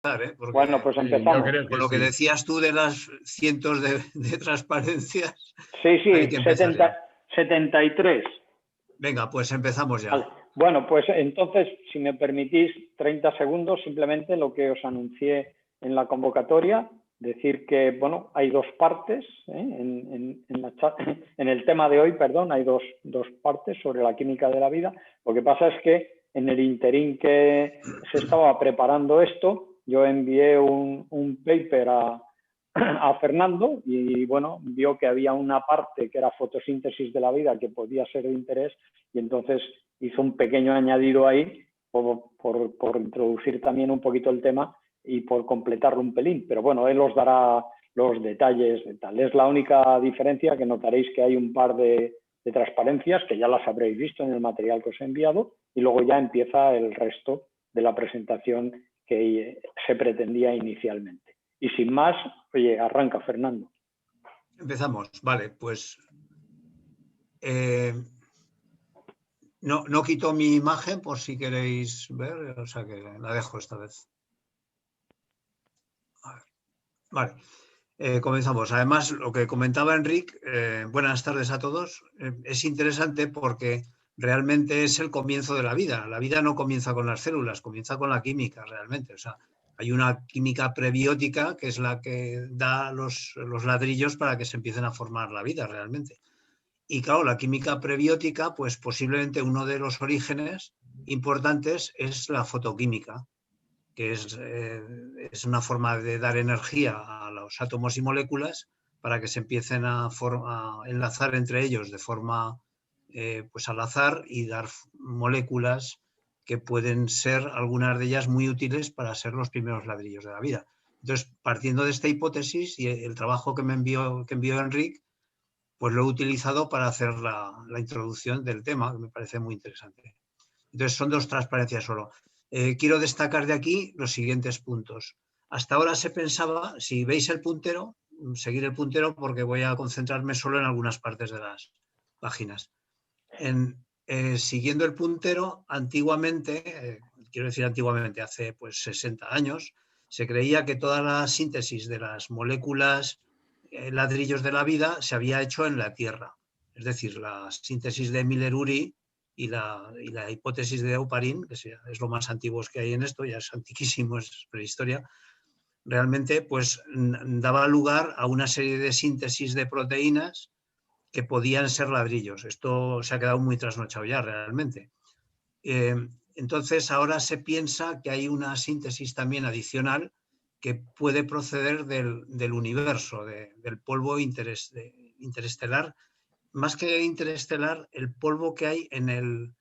Porque Bueno, pues empezamos. con lo que decías tú de las cientos de transparencias, Sí, hay que empezar ya. 73. Venga, pues empezamos ya. Vale. Bueno, pues entonces, si me permitís 30 segundos, simplemente lo que os anuncié en la convocatoria, decir que, bueno, hay dos partes, en el tema de hoy, perdón, hay dos partes sobre la química de la vida. Lo que pasa es que en el interín que se estaba preparando esto, yo envié un paper a Fernando y, bueno, vio que había una parte que era fotosíntesis de la vida que podía ser de interés y entonces hizo un pequeño añadido ahí por introducir también un poquito el tema y por completarlo un pelín. Pero bueno, él os dará los detalles de tal. Es la única diferencia, que notaréis que hay un par de transparencias que ya las habréis visto en el material que os he enviado y luego ya empieza el resto de la presentación que se pretendía inicialmente. Y sin más, oye, arranca, Fernando. Empezamos. Vale, pues no quito mi imagen por si queréis ver, o sea que la dejo esta vez. Vale, comenzamos. Además, lo que comentaba Enric, buenas tardes a todos, es interesante porque realmente es el comienzo de la vida. La vida no comienza con las células, comienza con la química realmente. O sea, hay una química prebiótica que es la que da los ladrillos para que se empiecen a formar la vida realmente. Y claro, la química prebiótica, pues posiblemente uno de los orígenes importantes es la fotoquímica, que es una forma de dar energía a los átomos y moléculas para que se empiecen a enlazar entre ellos de forma pues al azar y dar moléculas que pueden ser, algunas de ellas, muy útiles para ser los primeros ladrillos de la vida. Entonces, partiendo de esta hipótesis y el trabajo que envió Enric, pues lo he utilizado para hacer la introducción del tema, que me parece muy interesante. Entonces, son dos transparencias solo. Quiero destacar de aquí los siguientes puntos. Hasta ahora se pensaba, si veis el puntero, seguir el puntero porque voy a concentrarme solo en algunas partes de las páginas. Siguiendo el puntero, antiguamente, quiero decir antiguamente, hace pues 60 años, se creía que toda la síntesis de las moléculas ladrillos de la vida se había hecho en la Tierra. Es decir, la síntesis de Miller-Urey y la hipótesis de Oparin, que es lo más antiguo que hay en esto, ya es antiquísimo, es prehistoria, realmente pues daba lugar a una serie de síntesis de proteínas que podían ser ladrillos. Esto se ha quedado muy trasnochado ya realmente. Entonces ahora se piensa que hay una síntesis también adicional que puede proceder del universo, del polvo interestelar. Más que interestelar, el polvo que hay en el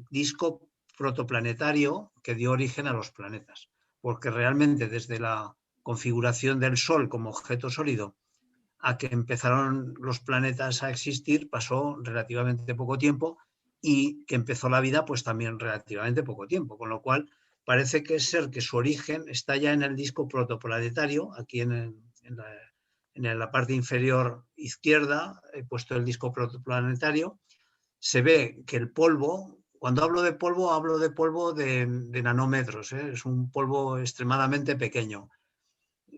disco protoplanetario que dio origen a los planetas. Porque realmente desde la configuración del Sol como objeto sólido a que empezaron los planetas a existir pasó relativamente poco tiempo, y que empezó la vida pues también relativamente poco tiempo, con lo cual parece que su origen está ya en el disco protoplanetario. Aquí en la parte inferior izquierda he puesto el disco protoplanetario. Se ve que el polvo, cuando hablo de polvo de nanómetros, es un polvo extremadamente pequeño,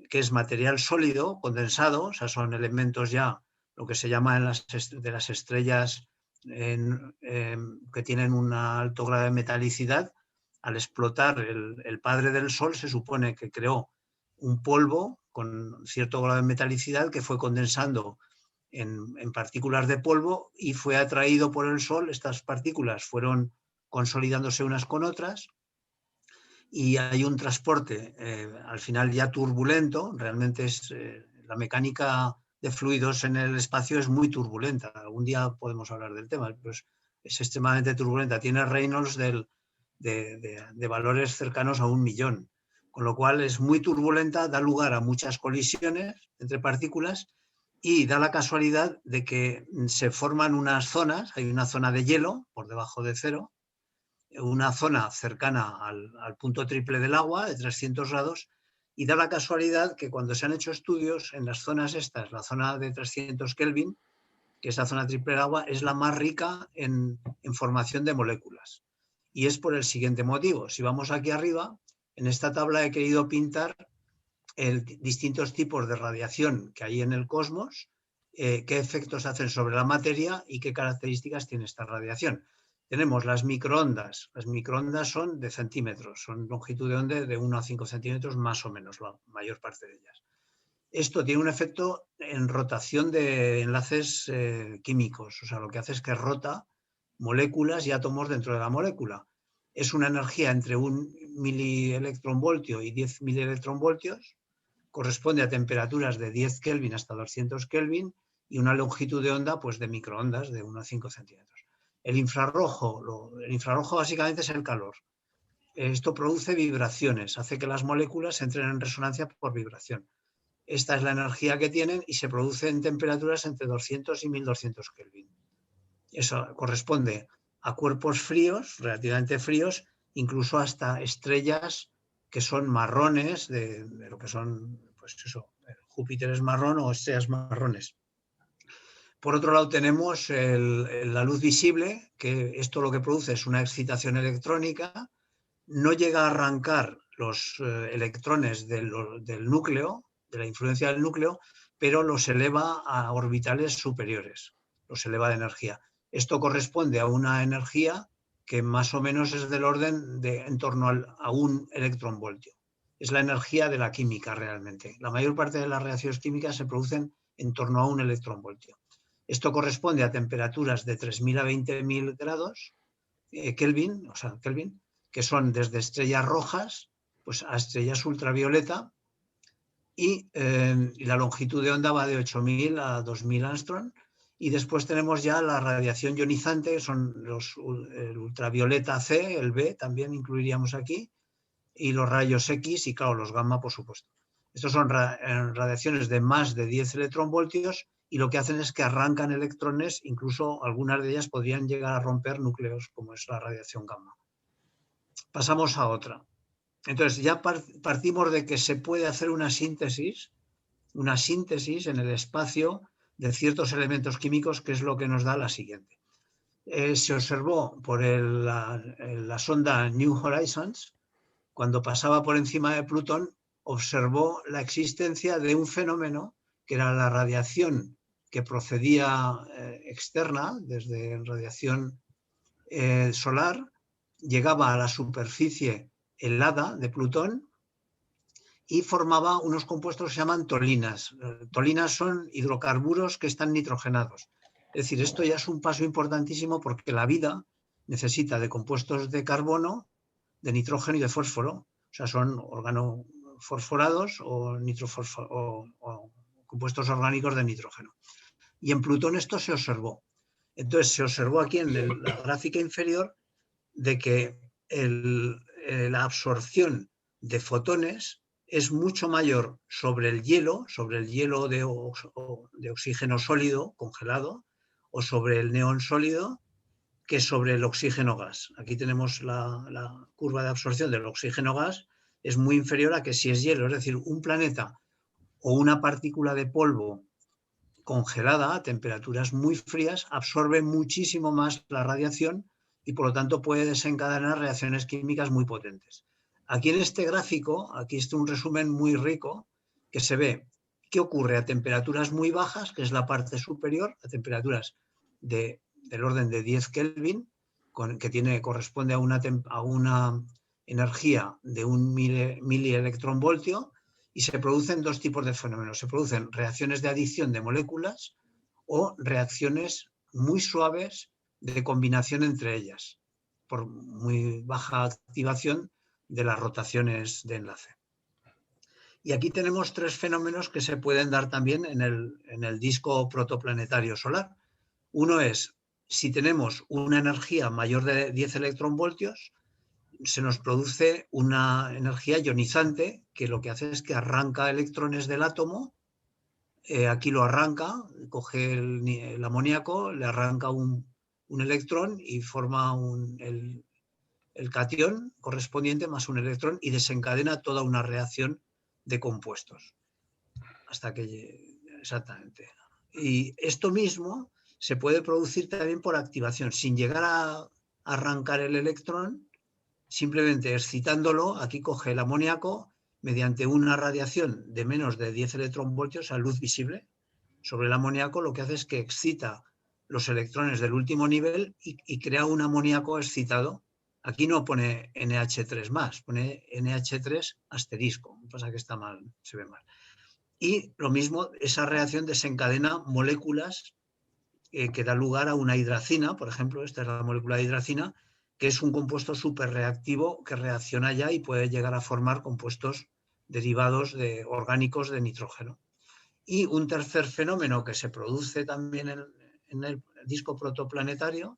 que es material sólido, condensado, o sea, son elementos ya, lo que se llama de las estrellas que tienen un alto grado de metalicidad. Al explotar el padre del Sol, se supone que creó un polvo con cierto grado de metalicidad que fue condensando en partículas de polvo y fue atraído por el Sol. Estas partículas fueron consolidándose unas con otras y hay un transporte al final ya turbulento. Realmente la mecánica de fluidos en el espacio es muy turbulenta. Algún día podemos hablar del tema, pues es extremadamente turbulenta. Tiene Reynolds de valores cercanos a 1 millón, con lo cual es muy turbulenta, da lugar a muchas colisiones entre partículas y da la casualidad de que se forman unas zonas. Hay una zona de hielo por debajo de cero, una zona cercana al punto triple del agua, de 300 grados, y da la casualidad que cuando se han hecho estudios en las zonas estas, la zona de 300 Kelvin, que es la zona triple del agua, es la más rica en formación de moléculas. Y es por el siguiente motivo. Si vamos aquí arriba, En esta tabla he querido pintar distintos tipos de radiación que hay en el cosmos, qué efectos hacen sobre la materia y qué características tiene esta radiación. Tenemos las microondas. Las microondas son de centímetros, son longitud de onda de 1 a 5 centímetros más o menos, la mayor parte de ellas. Esto tiene un efecto en rotación de enlaces químicos, o sea, lo que hace es que rota moléculas y átomos dentro de la molécula. Es una energía entre 1 milielectronvoltio y 10 milielectronvoltios, corresponde a temperaturas de 10 Kelvin hasta 200 Kelvin y una longitud de onda pues, de microondas de 1 a 5 centímetros. El infrarrojo básicamente es el calor. Esto produce vibraciones, hace que las moléculas entren en resonancia por vibración. Esta es la energía que tienen y se produce en temperaturas entre 200 y 1200 Kelvin. Eso corresponde a cuerpos fríos, relativamente fríos, incluso hasta estrellas que son marrones, de lo que son, pues eso, Júpiter es marrón o estrellas marrones. Por otro lado tenemos la luz visible, que esto lo que produce es una excitación electrónica, no llega a arrancar los electrones del núcleo, de la influencia del núcleo, pero los eleva a orbitales superiores, los eleva de energía. Esto corresponde a una energía que más o menos es del orden de en torno a 1 electronvoltio. Es la energía de la química realmente. La mayor parte de las reacciones químicas se producen en torno a 1 electronvoltio. Esto corresponde a temperaturas de 3.000 a 20.000 grados Kelvin, que son desde estrellas rojas pues, a estrellas ultravioleta y la longitud de onda va de 8.000 a 2.000 Armstrong. Y después tenemos ya la radiación ionizante, que son el ultravioleta C, el B también incluiríamos aquí, y los rayos X y, claro, los gamma, por supuesto. Estos son radiaciones de más de 10 electronvoltios y lo que hacen es que arrancan electrones, incluso algunas de ellas podrían llegar a romper núcleos, como es la radiación gamma. Pasamos a otra. Entonces, ya partimos de que se puede hacer una síntesis en el espacio de ciertos elementos químicos, que es lo que nos da la siguiente. Se observó por la sonda New Horizons, cuando pasaba por encima de Plutón, observó la existencia de un fenómeno que era la radiación que procedía externa, desde radiación solar, llegaba a la superficie helada de Plutón y formaba unos compuestos que se llaman tolinas. Tolinas son hidrocarburos que están nitrogenados. Es decir, esto ya es un paso importantísimo porque la vida necesita de compuestos de carbono, de nitrógeno y de fósforo. O sea, son organofosforados o compuestos orgánicos de nitrógeno. Y en Plutón esto se observó. Entonces se observó aquí en la gráfica inferior de que la absorción de fotones es mucho mayor sobre el hielo de oxígeno sólido, congelado, o sobre el neón sólido, que sobre el oxígeno gas. Aquí tenemos la curva de absorción del oxígeno gas, es muy inferior a que si es hielo, es decir, un planeta o una partícula de polvo congelada a temperaturas muy frías absorbe muchísimo más la radiación y por lo tanto puede desencadenar reacciones químicas muy potentes. Aquí en este gráfico, aquí está un resumen muy rico que se ve qué ocurre a temperaturas muy bajas, que es la parte superior, a temperaturas del orden de 10 Kelvin, que corresponde a una energía de 1 milielectronvoltio, y se producen dos tipos de fenómenos. Se producen reacciones de adición de moléculas o reacciones muy suaves de combinación entre ellas, por muy baja activación de las rotaciones de enlace. Y aquí tenemos tres fenómenos que se pueden dar también en el disco protoplanetario solar. Uno es, si tenemos una energía mayor de 10 electronvoltios, se nos produce una energía ionizante que lo que hace es que arranca electrones del átomo. Aquí lo arranca, coge el amoníaco, le arranca un electrón y forma el catión correspondiente más un electrón y desencadena toda una reacción de compuestos. Hasta que exactamente. Y esto mismo se puede producir también por activación, sin llegar a arrancar el electrón, simplemente excitándolo, aquí coge el amoníaco mediante una radiación de menos de 10 electronvoltios a luz visible sobre el amoníaco, lo que hace es que excita los electrones del último nivel y crea un amoníaco excitado. Aquí no pone NH3 más, pone NH3 asterisco. Lo que pasa es que está mal, se ve mal. Y lo mismo, esa reacción desencadena moléculas que da lugar a una hidracina, por ejemplo, esta es la molécula de hidracina, que es un compuesto superreactivo que reacciona ya y puede llegar a formar compuestos derivados orgánicos de nitrógeno. Y un tercer fenómeno que se produce también en el disco protoplanetario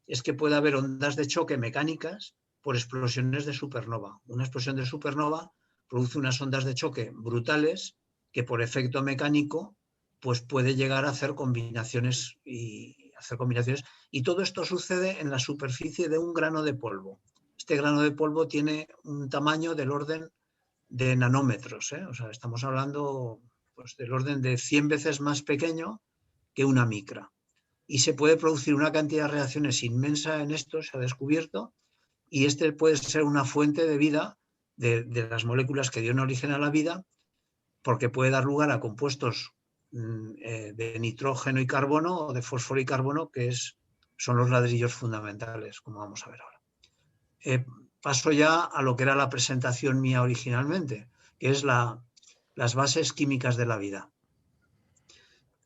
es que puede haber ondas de choque mecánicas por explosiones de supernova. Una explosión de supernova produce unas ondas de choque brutales que por efecto mecánico pues puede llegar a hacer combinaciones y todo esto sucede en la superficie de un grano de polvo. Este grano de polvo tiene un tamaño del orden de nanómetros, ¿eh? O sea, estamos hablando pues, del orden de 100 veces más pequeño que una micra. Y se puede producir una cantidad de reacciones inmensa en esto, se ha descubierto, y este puede ser una fuente de vida de las moléculas que dieron origen a la vida, porque puede dar lugar a compuestos de nitrógeno y carbono o de fósforo y carbono, que son los ladrillos fundamentales, como vamos a ver ahora. Paso ya a lo que era la presentación mía originalmente, que es las bases químicas de la vida.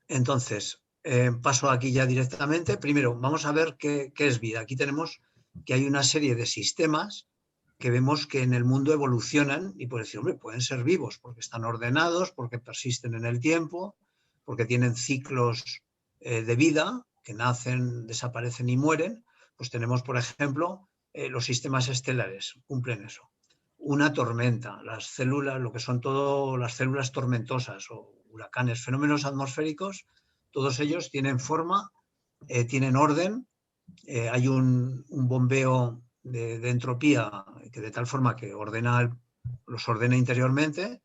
Entonces, paso aquí ya directamente. Primero, vamos a ver qué es vida. Aquí tenemos que hay una serie de sistemas que vemos que en el mundo evolucionan y por decir, hombre, pueden ser vivos porque están ordenados, porque persisten en el tiempo, porque tienen ciclos de vida que nacen, desaparecen y mueren. Pues tenemos, por ejemplo, los sistemas estelares, cumplen eso. Una tormenta, las células, lo que son todas las células tormentosas o huracanes, fenómenos atmosféricos, todos ellos tienen forma, tienen orden, hay un bombeo de entropía que de tal forma que los ordena interiormente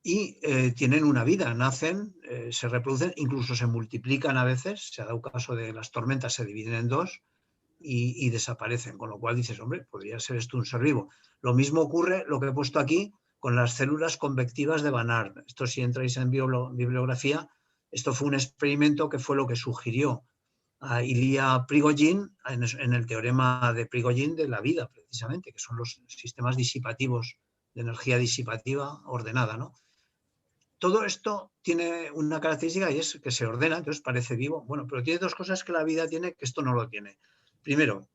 y tienen una vida, nacen, se reproducen, incluso se multiplican a veces, se ha dado caso de las tormentas, se dividen en dos y desaparecen, con lo cual dices, hombre, podría ser esto un ser vivo. Lo mismo ocurre, lo que he puesto aquí, con las células convectivas de Banach. Esto, si entráis en bibliografía, esto fue un experimento que fue lo que sugirió a Ilya Prigogine en el teorema de Prigogine de la vida, precisamente, que son los sistemas disipativos de energía disipativa ordenada, ¿no? Todo esto tiene una característica y es que se ordena, entonces parece vivo. Bueno, pero tiene dos cosas que la vida tiene que esto no lo tiene. Primero,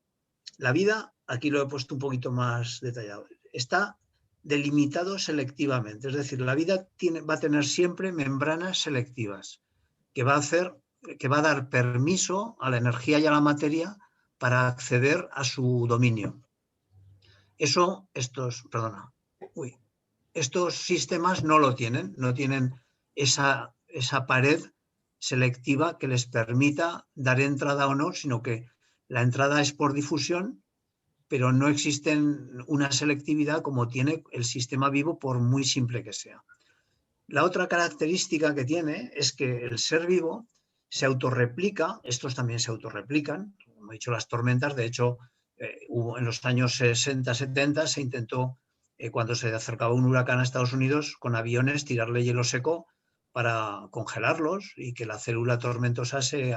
la vida, aquí lo he puesto un poquito más detallado, está delimitado selectivamente. Es decir, la vida va a tener siempre membranas selectivas que va a dar permiso a la energía y a la materia para acceder a su dominio. Estos sistemas no lo tienen, no tienen esa pared selectiva que les permita dar entrada o no, sino que la entrada es por difusión, pero no existe una selectividad como tiene el sistema vivo, por muy simple que sea. La otra característica que tiene es que el ser vivo se autorreplica, estos también se autorreplican, como he dicho, las tormentas, de hecho, hubo en los años 60, 70 se intentó, cuando se acercaba un huracán a Estados Unidos, con aviones tirarle hielo seco para congelarlos y que la célula tormentosa se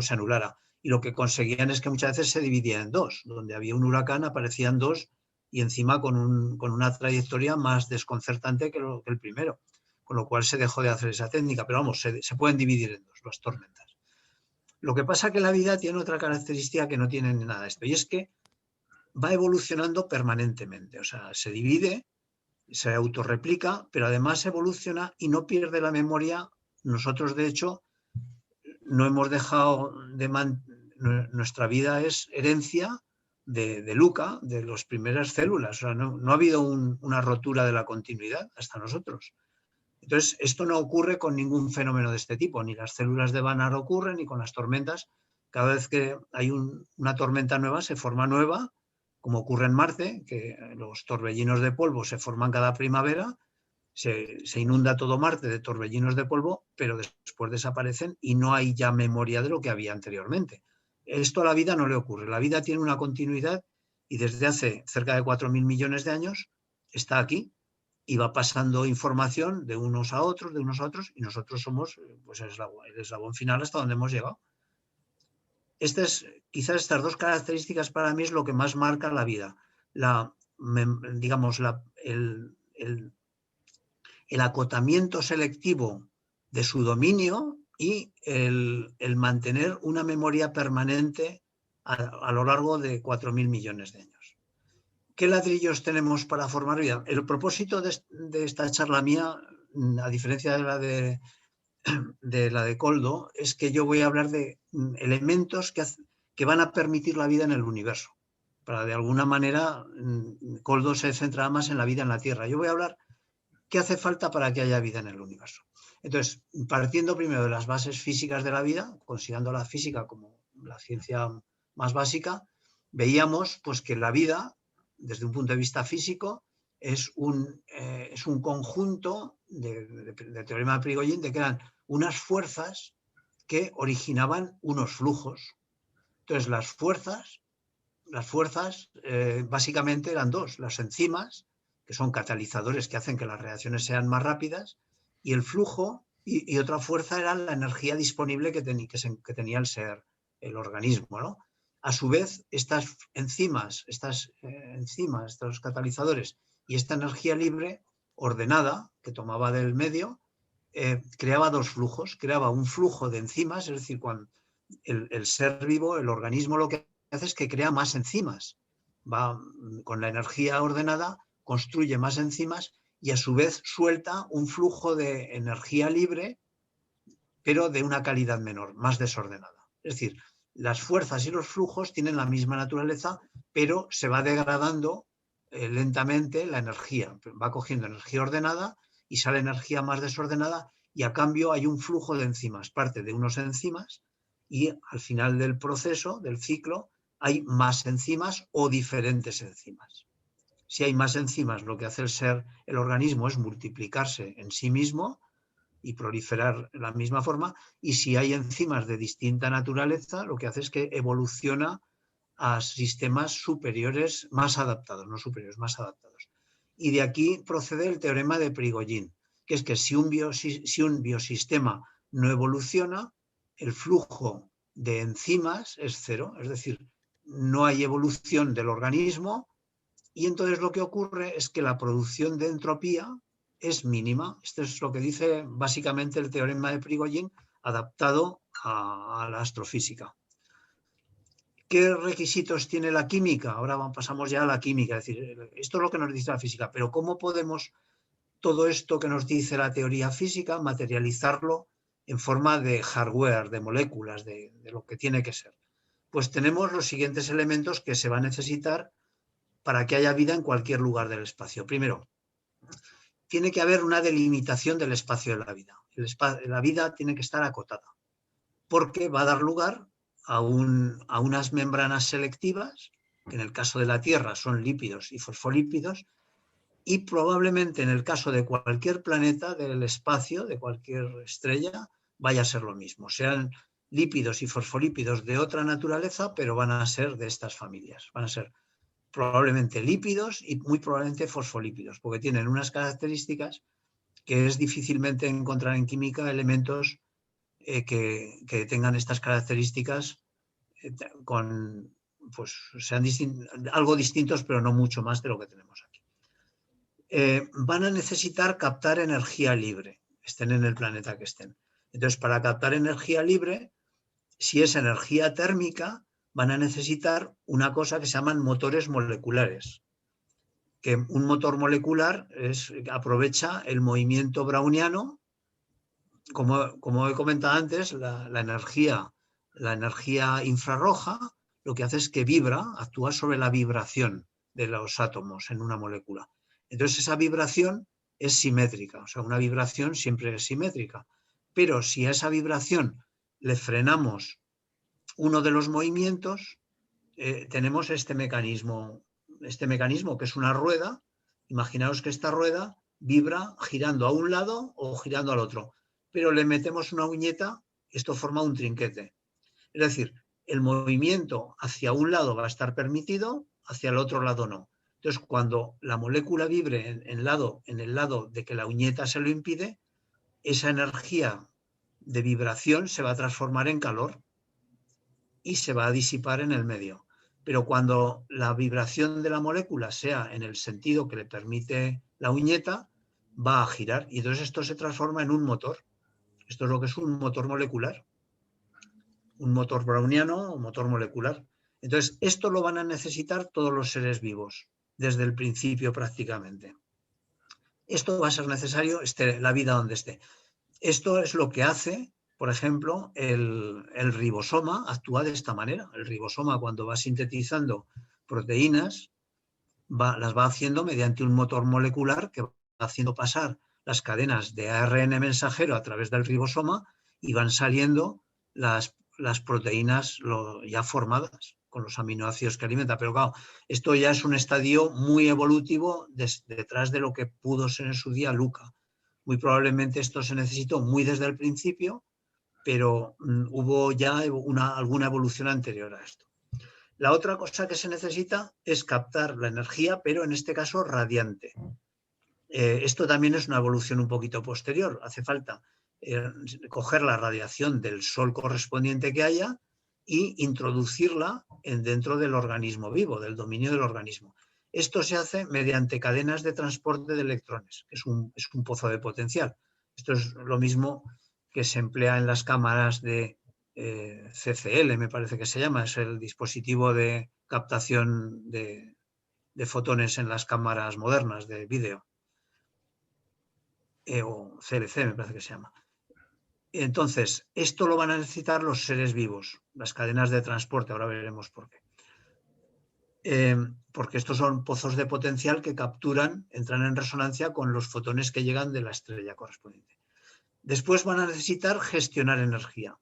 anulara. Y lo que conseguían es que muchas veces se dividía en dos, donde había un huracán aparecían dos y encima con una trayectoria más desconcertante que el primero, con lo cual se dejó de hacer esa técnica, pero vamos, se pueden dividir en dos las tormentas. Lo que pasa es que la vida tiene otra característica que no tiene nada esto, y es que va evolucionando permanentemente, o sea, se divide, se autorreplica, pero además evoluciona y no pierde la memoria. Nosotros, de hecho, no hemos dejado nuestra vida es herencia de Luca, de las primeras células. O sea, no ha habido una rotura de la continuidad hasta nosotros. Entonces, esto no ocurre con ningún fenómeno de este tipo, ni las células de Banach ocurren, ni con las tormentas. Cada vez que hay una tormenta nueva, se forma nueva, como ocurre en Marte, que los torbellinos de polvo se forman cada primavera, se inunda todo Marte de torbellinos de polvo, pero después desaparecen y no hay ya memoria de lo que había anteriormente. Esto a la vida no le ocurre. La vida tiene una continuidad y desde hace cerca de 4.000 millones de años está aquí y va pasando información de unos a otros, y nosotros somos pues, el eslabón final hasta donde hemos llegado. Quizás estas dos características para mí es lo que más marca la vida. Digamos, el acotamiento selectivo de su dominio y el mantener una memoria permanente a lo largo de 4.000 millones de años. ¿Qué ladrillos tenemos para formar vida? El propósito de esta charla mía, a diferencia de la de Koldo, es que yo voy a hablar de elementos que van a permitir la vida en el universo. Para de alguna manera, Koldo se centra más en la vida en la Tierra. Yo voy a hablar qué hace falta para que haya vida en el universo. Entonces, partiendo primero de las bases físicas de la vida, considerando la física como la ciencia más básica, veíamos pues, que la vida, desde un punto de vista físico, es un conjunto de teorema de Prigogine de que eran unas fuerzas que originaban unos flujos. Entonces, las fuerzas básicamente eran dos, las enzimas, que son catalizadores que hacen que las reacciones sean más rápidas, y el flujo, y otra fuerza era la energía disponible que tenía el organismo, ¿no? A su vez, estas enzimas, estos catalizadores y esta energía libre ordenada que tomaba del medio, creaba dos flujos. Creaba un flujo de enzimas, es decir, cuando el ser vivo, el organismo, lo que hace es que crea más enzimas. Va con la energía ordenada, construye más enzimas y a su vez suelta un flujo de energía libre, pero de una calidad menor, más desordenada. Es decir, las fuerzas y los flujos tienen la misma naturaleza, pero se va degradando lentamente la energía. Va cogiendo energía ordenada y sale energía más desordenada y a cambio hay un flujo de enzimas, parte de unos enzimas, y al final del proceso, del ciclo, hay más enzimas o diferentes enzimas. Si hay más enzimas, lo que hace el organismo es multiplicarse en sí mismo y proliferar de la misma forma, y si hay enzimas de distinta naturaleza, lo que hace es que evoluciona a sistemas superiores más adaptados, no superiores, más adaptados. Y de aquí procede el teorema de Prigogine, que es que si un biosistema no evoluciona, el flujo de enzimas es cero, es decir, no hay evolución del organismo y entonces lo que ocurre es que la producción de entropía es mínima. Esto es lo que dice básicamente el teorema de Prigogine adaptado a la astrofísica. ¿Qué requisitos tiene la química? Ahora pasamos ya a la química, es decir, esto es lo que nos dice la física, pero ¿cómo podemos todo esto que nos dice la teoría física materializarlo en forma de hardware, de moléculas, de lo que tiene que ser? Pues tenemos los siguientes elementos que se va a necesitar para que haya vida en cualquier lugar del espacio. Primero, tiene que haber una delimitación del espacio de la vida. La vida tiene que estar acotada, porque va a dar lugar a unas membranas selectivas, que en el caso de la Tierra son lípidos y fosfolípidos, y probablemente en el caso de cualquier planeta del espacio, de cualquier estrella, vaya a ser lo mismo. Sean lípidos y fosfolípidos de otra naturaleza, pero van a ser de estas familias. Van a ser probablemente lípidos y muy probablemente fosfolípidos, porque tienen unas características que es difícilmente encontrar en química elementos que tengan estas características sean algo distintos, pero no mucho más de lo que tenemos aquí. Van a necesitar captar energía libre, estén en el planeta que estén. Entonces, para captar energía libre, si es energía térmica, van a necesitar una cosa que se llaman motores moleculares. Que un motor molecular aprovecha el movimiento browniano. Como he comentado antes, la energía infrarroja lo que hace es que actúa sobre la vibración de los átomos en una molécula. Entonces esa vibración es simétrica, o sea, una vibración siempre es simétrica. Pero si a esa vibración le frenamos uno de los movimientos, tenemos este mecanismo que es una rueda. Imaginaos que esta rueda vibra girando a un lado o girando al otro, pero le metemos una uñeta, esto forma un trinquete. Es decir, el movimiento hacia un lado va a estar permitido, hacia el otro lado no. Entonces, cuando la molécula vibre en el lado de que la uñeta se lo impide, esa energía de vibración se va a transformar en calor y se va a disipar en el medio. Pero cuando la vibración de la molécula sea en el sentido que le permite la uñeta, va a girar y entonces esto se transforma en un motor. Esto es lo que es un motor molecular, un motor browniano o motor molecular. Entonces, esto lo van a necesitar todos los seres vivos, desde el principio prácticamente. Esto va a ser necesario esté la vida donde esté. Esto es lo que hace, por ejemplo, el ribosoma actúa de esta manera. El ribosoma, cuando va sintetizando proteínas, las va haciendo mediante un motor molecular que va haciendo pasar las cadenas de ARN mensajero a través del ribosoma y van saliendo las proteínas ya formadas con los aminoácidos que alimenta. Pero claro, esto ya es un estadio muy evolutivo detrás de lo que pudo ser en su día LUCA. Muy probablemente esto se necesitó muy desde el principio, pero hubo ya alguna evolución anterior a esto. La otra cosa que se necesita es captar la energía, pero en este caso radiante. Esto también es una evolución un poquito posterior. Hace falta coger la radiación del sol correspondiente que haya e introducirla dentro del organismo vivo, del dominio del organismo. Esto se hace mediante cadenas de transporte de electrones, que es un pozo de potencial. Esto es lo mismo que se emplea en las cámaras de CCL, me parece que se llama, es el dispositivo de captación de fotones en las cámaras modernas de vídeo. O CLC, me parece que se llama. Entonces, esto lo van a necesitar los seres vivos, las cadenas de transporte, ahora veremos por qué. Porque estos son pozos de potencial que capturan, entran en resonancia con los fotones que llegan de la estrella correspondiente. Después van a necesitar gestionar energía.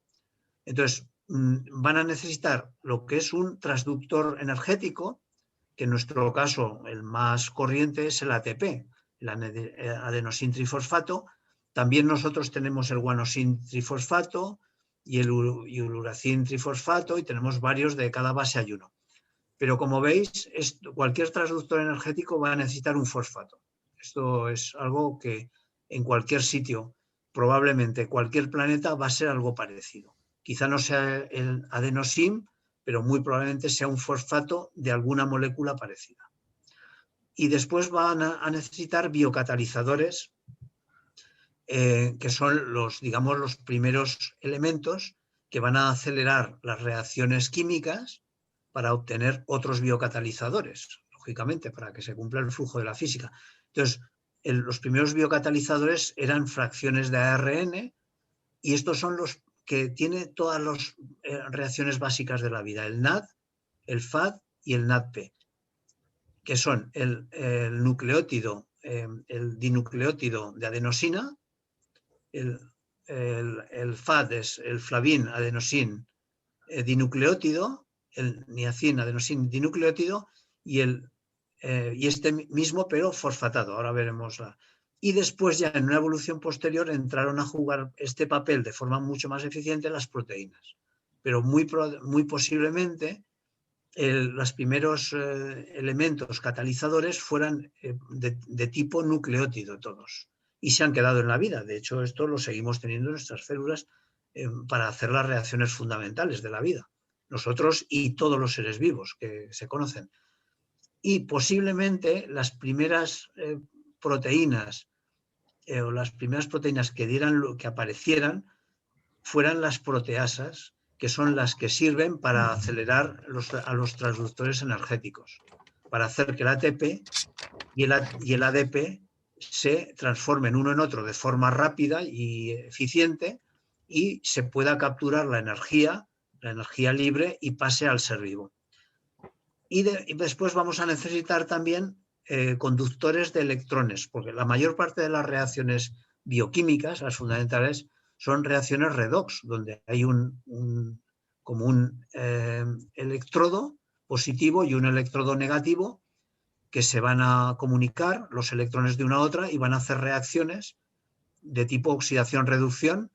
Entonces, van a necesitar lo que es un transductor energético, que en nuestro caso el más corriente es el ATP, el adenosin trifosfato. También nosotros tenemos el guanosin trifosfato y el uracil trifosfato y tenemos varios de cada base hay uno. Pero como veis, cualquier transductor energético va a necesitar un fosfato. Esto es algo que en cualquier sitio, probablemente cualquier planeta va a ser algo parecido. Quizá no sea el adenosin, pero muy probablemente sea un fosfato de alguna molécula parecida. Y después van a necesitar biocatalizadores, que son digamos, los primeros elementos que van a acelerar las reacciones químicas para obtener otros biocatalizadores, lógicamente, para que se cumpla el flujo de la física. Entonces, los primeros biocatalizadores eran fracciones de ARN y estos son los que tienen todas las reacciones básicas de la vida, el NAD, el FAD y el NADP, que son el nucleótido, el dinucleótido de adenosina, el FAD es el flavin adenosin dinucleótido, el niacin adenosin dinucleótido y este mismo pero fosfatado. Ahora veremos. Y después ya en una evolución posterior entraron a jugar este papel de forma mucho más eficiente las proteínas. Pero muy posiblemente los primeros elementos catalizadores fueran de tipo nucleótido todos. Y se han quedado en la vida. De hecho, esto lo seguimos teniendo en nuestras células para hacer las reacciones fundamentales de la vida. Nosotros y todos los seres vivos que se conocen. Y posiblemente las primeras proteínas o las primeras proteínas que aparecieran fueran las proteasas, que son las que sirven para acelerar a los transductores energéticos, para hacer que el ATP y el ADP se transformen uno en otro de forma rápida y eficiente y se pueda capturar la energía libre y pase al ser vivo. Y después vamos a necesitar también conductores de electrones, porque la mayor parte de las reacciones bioquímicas, las fundamentales, son reacciones redox, donde hay como un electrodo positivo y un electrodo negativo que se van a comunicar los electrones de una a otra y van a hacer reacciones de tipo oxidación-reducción,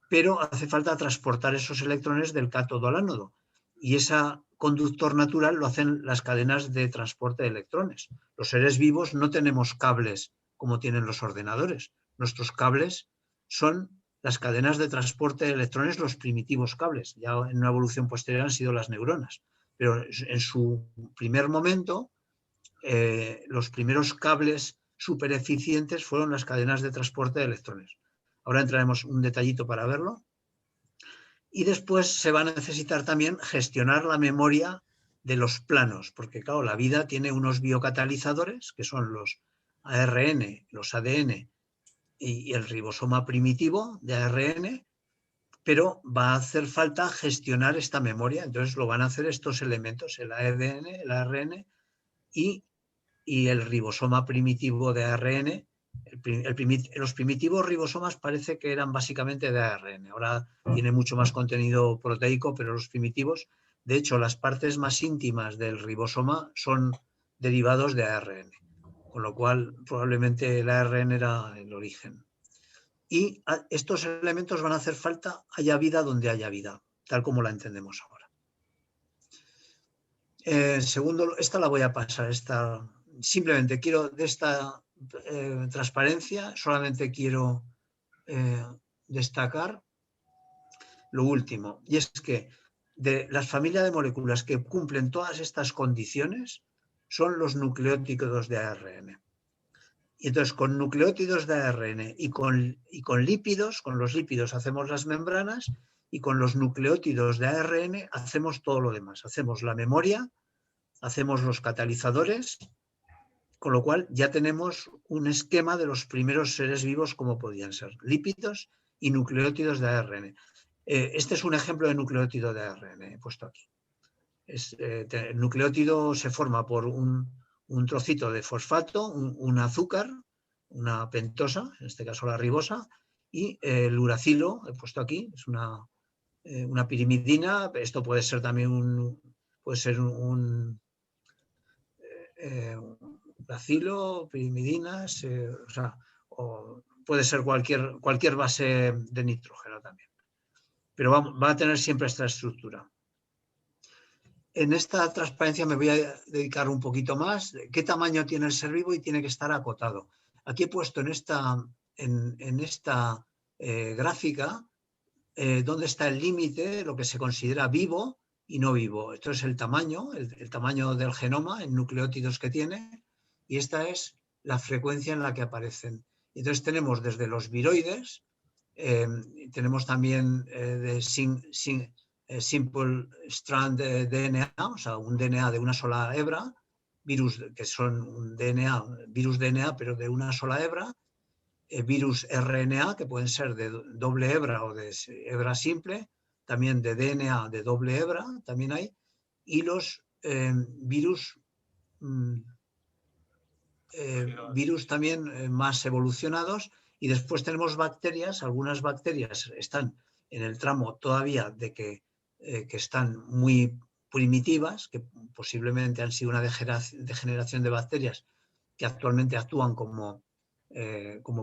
pero hace falta transportar esos electrones del cátodo al ánodo. y ese conductor natural lo hacen las cadenas de transporte de electrones. Los seres vivos no tenemos cables como tienen los ordenadores. Nuestros cables son las cadenas de transporte de electrones, los primitivos cables. Ya en una evolución posterior han sido las neuronas. Pero en su primer momento, los primeros cables súper eficientes fueron las cadenas de transporte de electrones. Ahora entraremos un detallito para verlo. Y después se va a necesitar también gestionar la memoria de los planos, porque claro, la vida tiene unos biocatalizadores, que son los ARN, los ADN y el ribosoma primitivo de ARN, pero va a hacer falta gestionar esta memoria. Entonces lo van a hacer estos elementos, el ADN, el ARN y el ribosoma primitivo de ARN. Los primitivos ribosomas parece que eran básicamente de ARN. Ahora tiene mucho más contenido proteico, pero los primitivos, de hecho, las partes más íntimas del ribosoma son derivados de ARN, con lo cual probablemente el ARN era el origen. Y estos elementos van a hacer falta haya vida donde haya vida, tal como la entendemos ahora. Segundo, esta la voy a pasar. Simplemente quiero de esta transparencia, solamente quiero destacar lo último, y es que de las familias de moléculas que cumplen todas estas condiciones son los nucleótidos de ARN. Y entonces con nucleótidos de ARN y con lípidos, con los lípidos hacemos las membranas y con los nucleótidos de ARN hacemos todo lo demás. Hacemos la memoria, hacemos los catalizadores, con lo cual ya tenemos un esquema de los primeros seres vivos como podían ser, lípidos y nucleótidos de ARN. Este es un ejemplo de nucleótido de ARN, he puesto aquí. El nucleótido se forma por un trocito de fosfato, un azúcar, una pentosa, en este caso la ribosa, y el uracilo, he puesto aquí, es una pirimidina. Esto puede ser también un uracilo, pirimidinas, o puede ser cualquier base de nitrógeno también. Pero va a tener siempre esta estructura. En esta transparencia me voy a dedicar un poquito más. ¿Qué tamaño tiene el ser vivo? Y tiene que estar acotado. Aquí he puesto en esta gráfica dónde está el límite, lo que se considera vivo y no vivo. Esto es el tamaño del genoma en nucleótidos que tiene, y esta es la frecuencia en la que aparecen. Entonces tenemos desde los viroides, tenemos también simple strand DNA, o sea, un DNA de una sola hebra, virus que son un DNA, virus DNA, pero de una sola hebra, virus RNA, que pueden ser de doble hebra o de hebra simple, también de DNA de doble hebra, también hay, y los virus también más evolucionados. Y después tenemos bacterias. Algunas bacterias están en el tramo todavía de que están muy primitivas, que posiblemente han sido una degeneración de bacterias que actualmente actúan como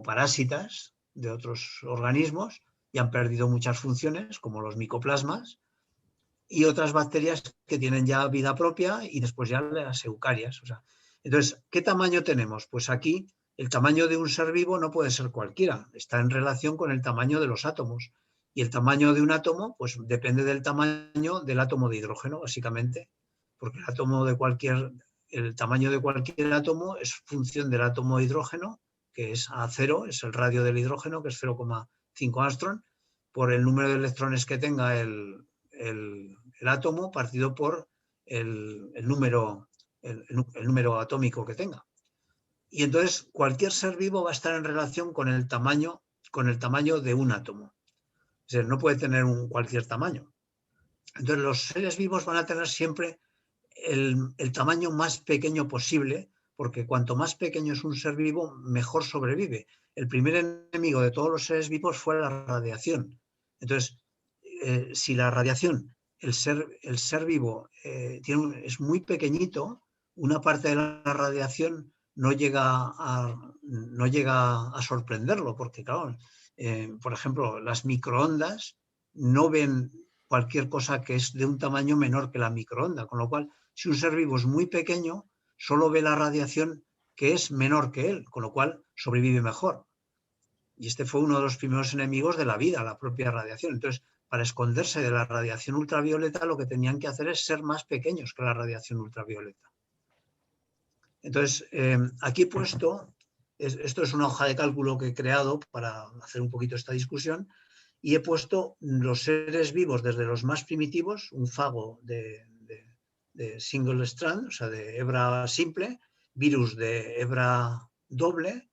parásitas de otros organismos y han perdido muchas funciones, como los micoplasmas, y otras bacterias que tienen ya vida propia, y después ya las eucarias. O sea, entonces, ¿qué tamaño tenemos? Pues aquí el tamaño de un ser vivo no puede ser cualquiera, está en relación con el tamaño de los átomos. Y el tamaño de un átomo, pues depende del tamaño del átomo de hidrógeno, básicamente, porque el tamaño de cualquier átomo es función del átomo de hidrógeno, que es A0, es el radio del hidrógeno, que es 0,5 angstrom, por el número de electrones que tenga el átomo partido por el número atómico que tenga. Y entonces cualquier ser vivo va a estar en relación con el tamaño de un átomo. Es decir, no puede tener cualquier tamaño. Entonces los seres vivos van a tener siempre el tamaño más pequeño posible, porque cuanto más pequeño es un ser vivo, mejor sobrevive. El primer enemigo de todos los seres vivos fue la radiación. Entonces, si la radiación, el ser vivo es muy pequeñito, una parte de la radiación no llega a sorprenderlo, porque claro, por ejemplo, las microondas no ven cualquier cosa que es de un tamaño menor que la microonda, con lo cual, si un ser vivo es muy pequeño, solo ve la radiación que es menor que él, con lo cual sobrevive mejor. Y este fue uno de los primeros enemigos de la vida, la propia radiación. Entonces, para esconderse de la radiación ultravioleta, lo que tenían que hacer es ser más pequeños que la radiación ultravioleta. Entonces, aquí he puesto, esto es una hoja de cálculo que he creado para hacer un poquito esta discusión, y he puesto los seres vivos desde los más primitivos, un fago de single strand, o sea, de hebra simple, virus de hebra doble,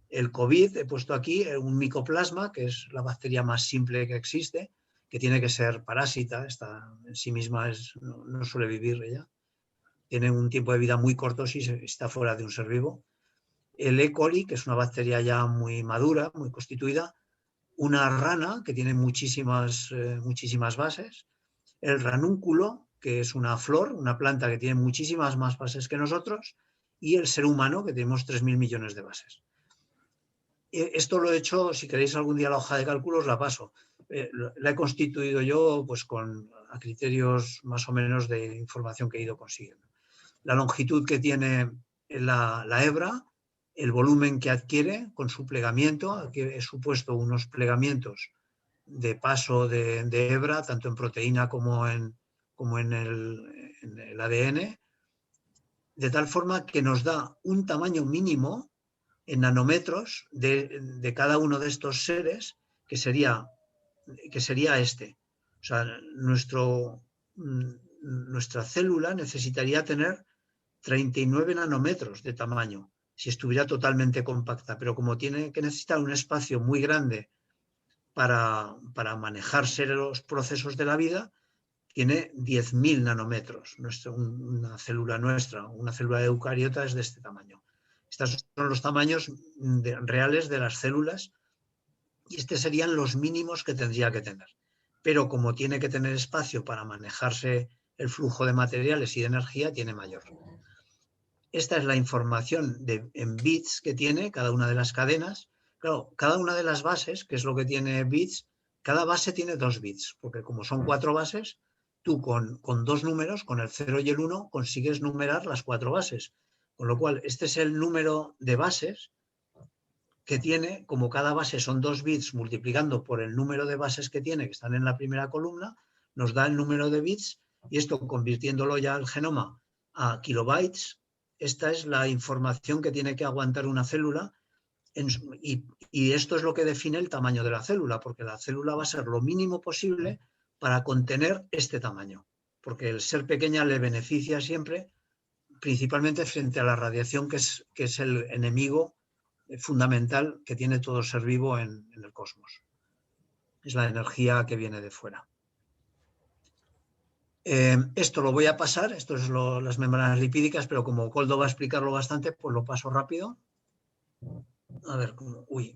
el COVID, he puesto aquí un micoplasma, que es la bacteria más simple que existe, que tiene que ser parásita, en sí misma no suele vivir ella. Tiene un tiempo de vida muy corto si está fuera de un ser vivo. El E. coli, que es una bacteria ya muy madura, muy constituida. Una rana, que tiene muchísimas bases. El ranúnculo, que es una flor, una planta que tiene muchísimas más bases que nosotros. Y el ser humano, que tenemos 3.000 millones de bases. Esto lo he hecho, si queréis algún día la hoja de cálculo os la paso. La he constituido yo pues, a criterios más o menos de información que he ido consiguiendo. La longitud que tiene la hebra, el volumen que adquiere con su plegamiento. Aquí he supuesto unos plegamientos de paso de hebra, tanto en proteína como en el ADN, de tal forma que nos da un tamaño mínimo en nanómetros de cada uno de estos seres, que sería este. O sea, nuestra célula necesitaría tener 39 nanómetros de tamaño si estuviera totalmente compacta, pero como tiene que necesitar un espacio muy grande para manejarse los procesos de la vida, tiene 10.000 nanómetros. Una célula nuestra, una célula eucariota es de este tamaño. Estos son los tamaños reales de las células y estos serían los mínimos que tendría que tener. Pero como tiene que tener espacio para manejarse el flujo de materiales y de energía, tiene mayor. Esta es la información en bits que tiene cada una de las cadenas. Claro, cada una de las bases, que es lo que tiene bits, cada base tiene 2 bits, porque como son 4 bases, tú con 2 números, con el 0 y el 1, consigues numerar las 4 bases. Con lo cual, este es el número de bases que tiene, como cada base son 2 bits multiplicando por el número de bases que tiene, que están en la primera columna, nos da el número de bits, y esto convirtiéndolo ya al genoma a kilobytes, esta es la información que tiene que aguantar una célula, y esto es lo que define el tamaño de la célula, porque la célula va a ser lo mínimo posible para contener este tamaño, porque el ser pequeña le beneficia siempre, principalmente frente a la radiación, que es el enemigo fundamental que tiene todo ser vivo en el cosmos. Es la energía que viene de fuera. Esto lo voy a pasar, esto es las membranas lipídicas, pero como Koldo va a explicarlo bastante, pues lo paso rápido. A ver,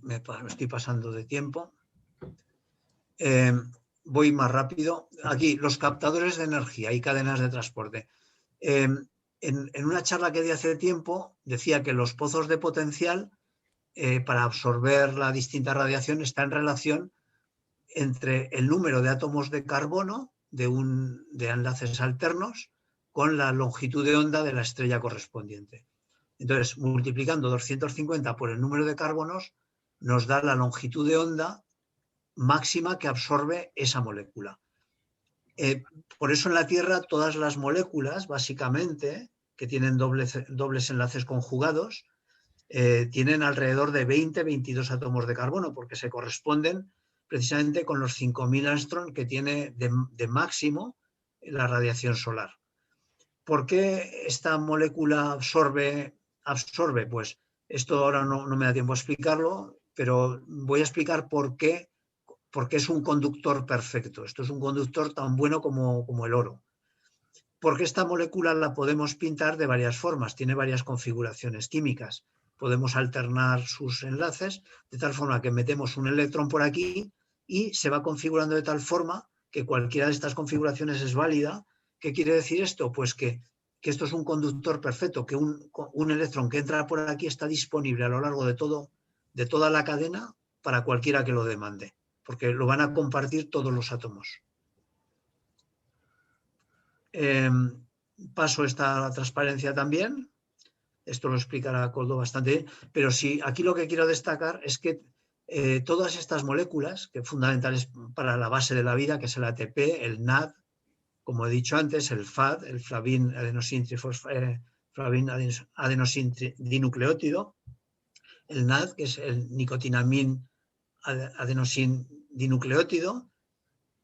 me estoy pasando de tiempo. Voy más rápido. Aquí, los captadores de energía y cadenas de transporte. En una charla que di hace tiempo, decía que los pozos de potencial para absorber la distinta radiación está en relación entre el número de átomos de carbono de enlaces alternos con la longitud de onda de la estrella correspondiente. Entonces, multiplicando 250 por el número de carbonos, nos da la longitud de onda máxima que absorbe esa molécula. Por eso en la Tierra todas las moléculas, básicamente, que tienen dobles enlaces conjugados, tienen alrededor de 20-22 átomos de carbono, porque se corresponden precisamente con los 5.000 angstrom que tiene de máximo la radiación solar. ¿Por qué esta molécula absorbe? Pues esto ahora no me da tiempo a explicarlo, pero voy a explicar por qué es un conductor perfecto. Esto es un conductor tan bueno como el oro. Porque esta molécula la podemos pintar de varias formas, tiene varias configuraciones químicas. Podemos alternar sus enlaces de tal forma que metemos un electrón por aquí y se va configurando de tal forma que cualquiera de estas configuraciones es válida. ¿Qué quiere decir esto? Pues que esto es un conductor perfecto, que un electrón que entra por aquí está disponible a lo largo de toda la cadena para cualquiera que lo demande, porque lo van a compartir todos los átomos. Paso esta transparencia también. Esto lo explicará Koldo bastante bien. Pero sí, aquí lo que quiero destacar es que todas estas moléculas, que fundamentales para la base de la vida, que es el ATP, el NAD, como he dicho antes, el FAD, el flavin adenosin dinucleótido, el NAD, que es el nicotinamín adenosin dinucleótido,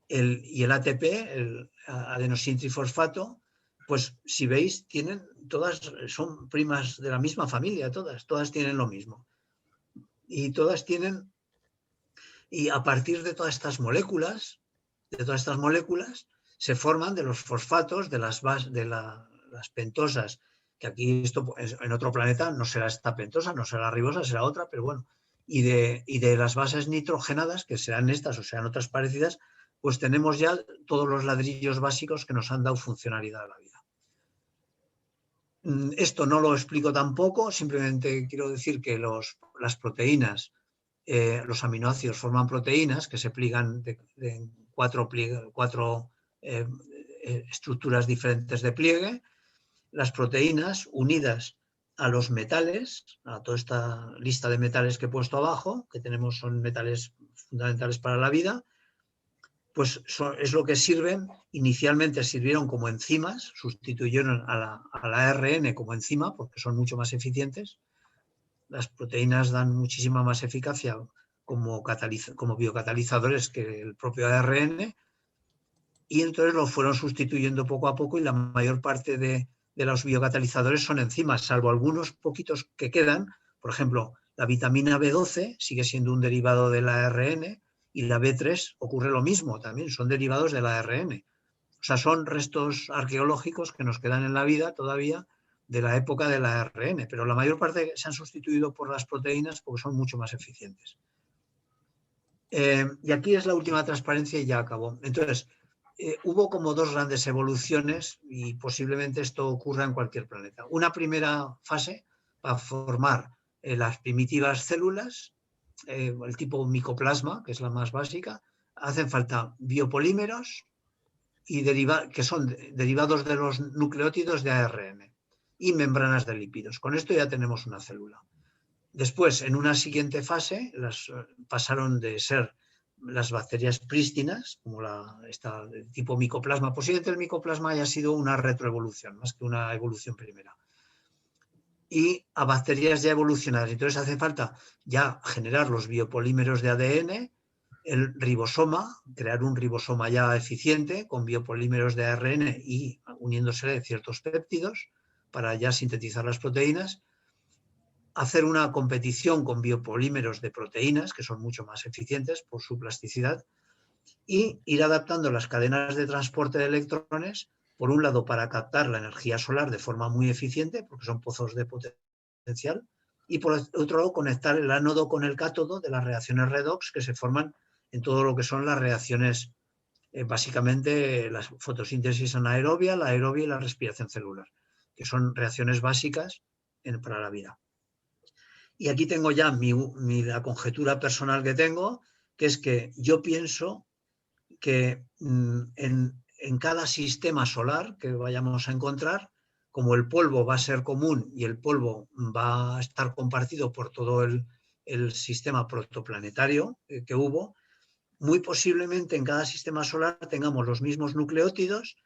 y el ATP, el adenosin trifosfato, pues si veis, son primas de la misma familia, todas tienen lo mismo. Y a partir de todas estas moléculas, se forman de los fosfatos, de las pentosas, que aquí en otro planeta no será esta pentosa, no será ribosa, será otra, pero bueno, y de las bases nitrogenadas, que serán estas o serán otras parecidas, pues tenemos ya todos los ladrillos básicos que nos han dado funcionalidad a la vida. Esto no lo explico tampoco, simplemente quiero decir que las proteínas, los aminoácidos forman proteínas que se pliegan en cuatro estructuras diferentes de pliegue. Las proteínas unidas a los metales, a toda esta lista de metales que he puesto abajo, que tenemos, son metales fundamentales para la vida, pues es lo que inicialmente sirvieron como enzimas, sustituyeron a la ARN como enzima porque son mucho más eficientes. Las proteínas dan muchísima más eficacia como biocatalizadores que el propio ARN, y entonces lo fueron sustituyendo poco a poco, y la mayor parte de los biocatalizadores son enzimas, salvo algunos poquitos que quedan. Por ejemplo, la vitamina B12 sigue siendo un derivado del ARN, y la B3 ocurre lo mismo, también son derivados del ARN. O sea, son restos arqueológicos que nos quedan en la vida todavía de la época del ARN, pero la mayor parte se han sustituido por las proteínas porque son mucho más eficientes. Y aquí es la última transparencia y ya acabó. Entonces, hubo como dos grandes evoluciones, y posiblemente esto ocurra en cualquier planeta. Una primera fase para formar las primitivas células, el tipo micoplasma, que es la más básica. Hacen falta biopolímeros que son derivados de los nucleótidos de ARN, y membranas de lípidos. Con esto ya tenemos una célula. Después, en una siguiente fase, pasaron de ser las bacterias prístinas, como el tipo micoplasma. Posiblemente el micoplasma haya sido una retroevolución, más que una evolución primera. Y a bacterias ya evolucionadas. Entonces hace falta ya generar los biopolímeros de ADN, el ribosoma, crear un ribosoma ya eficiente con biopolímeros de ARN y uniéndose de ciertos péptidos para ya sintetizar las proteínas, hacer una competición con biopolímeros de proteínas, que son mucho más eficientes por su plasticidad, y ir adaptando las cadenas de transporte de electrones, por un lado para captar la energía solar de forma muy eficiente, porque son pozos de potencial, y por otro lado conectar el ánodo con el cátodo de las reacciones redox que se forman en todo lo que son las reacciones, básicamente la fotosíntesis anaerobia, la aerobia y la respiración celular, que son reacciones básicas para la vida. Y aquí tengo ya la conjetura personal que tengo, que es que yo pienso que en cada sistema solar que vayamos a encontrar, como el polvo va a ser común y el polvo va a estar compartido por todo el sistema protoplanetario que hubo, muy posiblemente en cada sistema solar tengamos los mismos nucleótidos,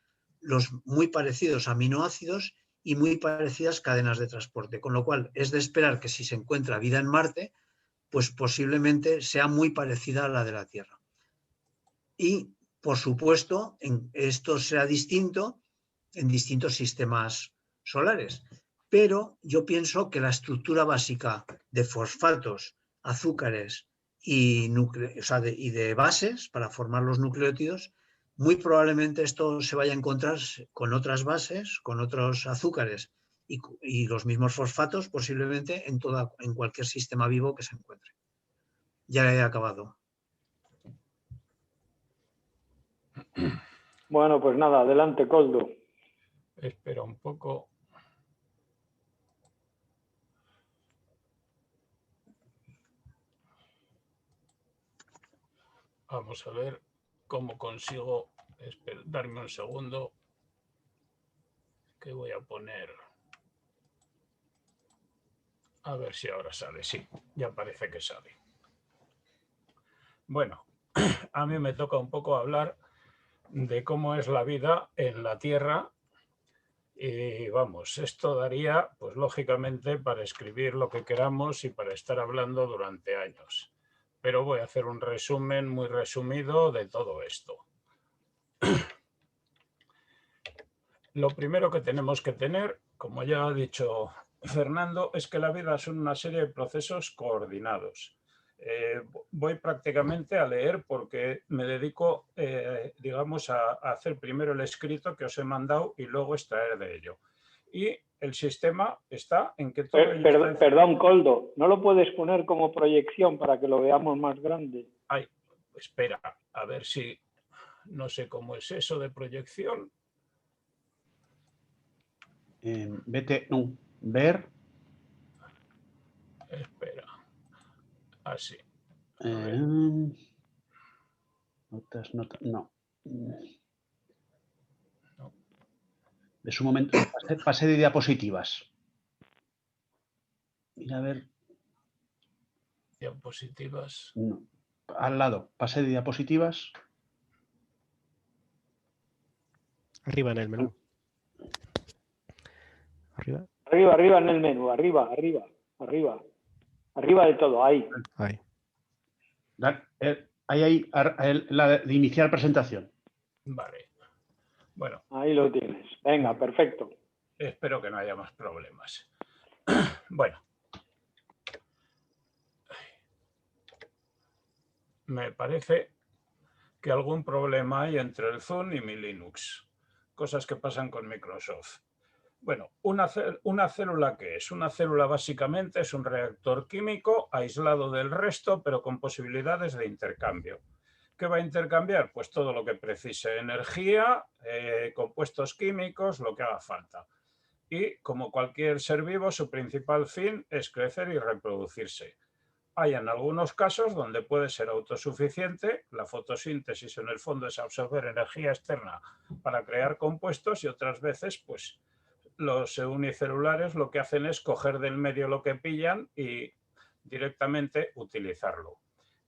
los muy parecidos aminoácidos y muy parecidas cadenas de transporte, con lo cual es de esperar que si se encuentra vida en Marte, pues posiblemente sea muy parecida a la de la Tierra. Y, por supuesto, esto será distinto en distintos sistemas solares, pero yo pienso que la estructura básica de fosfatos, azúcares y de bases para formar los nucleótidos, muy probablemente esto se vaya a encontrar con otras bases, con otros azúcares y los mismos fosfatos, posiblemente en cualquier sistema vivo que se encuentre. Ya he acabado. Bueno, pues nada, adelante, Koldo. Espera un poco. Vamos a ver cómo consigo. Darme un segundo. que voy a poner. A ver si ahora sale. Sí, ya parece que sale. Bueno, a mí me toca un poco hablar de cómo es la vida en la Tierra. Y vamos, esto daría, pues lógicamente, para escribir lo que queramos y para estar hablando durante años. Pero voy a hacer un resumen muy resumido de todo esto. Lo primero que tenemos que tener, como ya ha dicho Fernando, es que la vida son una serie de procesos coordinados. Voy prácticamente a leer porque me dedico, digamos, a hacer primero el escrito que os he mandado y luego extraer de ello. Y el sistema está en que todo ello está... Perdón, Koldo, ¿no lo puedes poner como proyección para que lo veamos más grande? Ay, espera, a ver si... No sé cómo es eso de proyección. Vete, no, ver. Espera, así. Notas, no. Es un momento, pase de diapositivas. Mira, a ver. Diapositivas. No. Al lado, pase de diapositivas. Arriba en el menú. Arriba. Arriba en el menú, arriba. Arriba de todo, ahí. Ahí. Ahí, la de iniciar presentación. Vale. Bueno. Ahí lo tienes. Venga, perfecto. Espero que no haya más problemas. Bueno. Me parece que algún problema hay entre el Zoom y mi Linux. Cosas que pasan con Microsoft. Bueno, una célula, ¿qué es? Una célula básicamente es un reactor químico aislado del resto, pero con posibilidades de intercambio. ¿Qué va a intercambiar? Pues todo lo que precise, energía, compuestos químicos, lo que haga falta. Y como cualquier ser vivo, su principal fin es crecer y reproducirse. Hay en algunos casos donde puede ser autosuficiente, la fotosíntesis en el fondo es absorber energía externa para crear compuestos, y otras veces pues los unicelulares lo que hacen es coger del medio lo que pillan y directamente utilizarlo.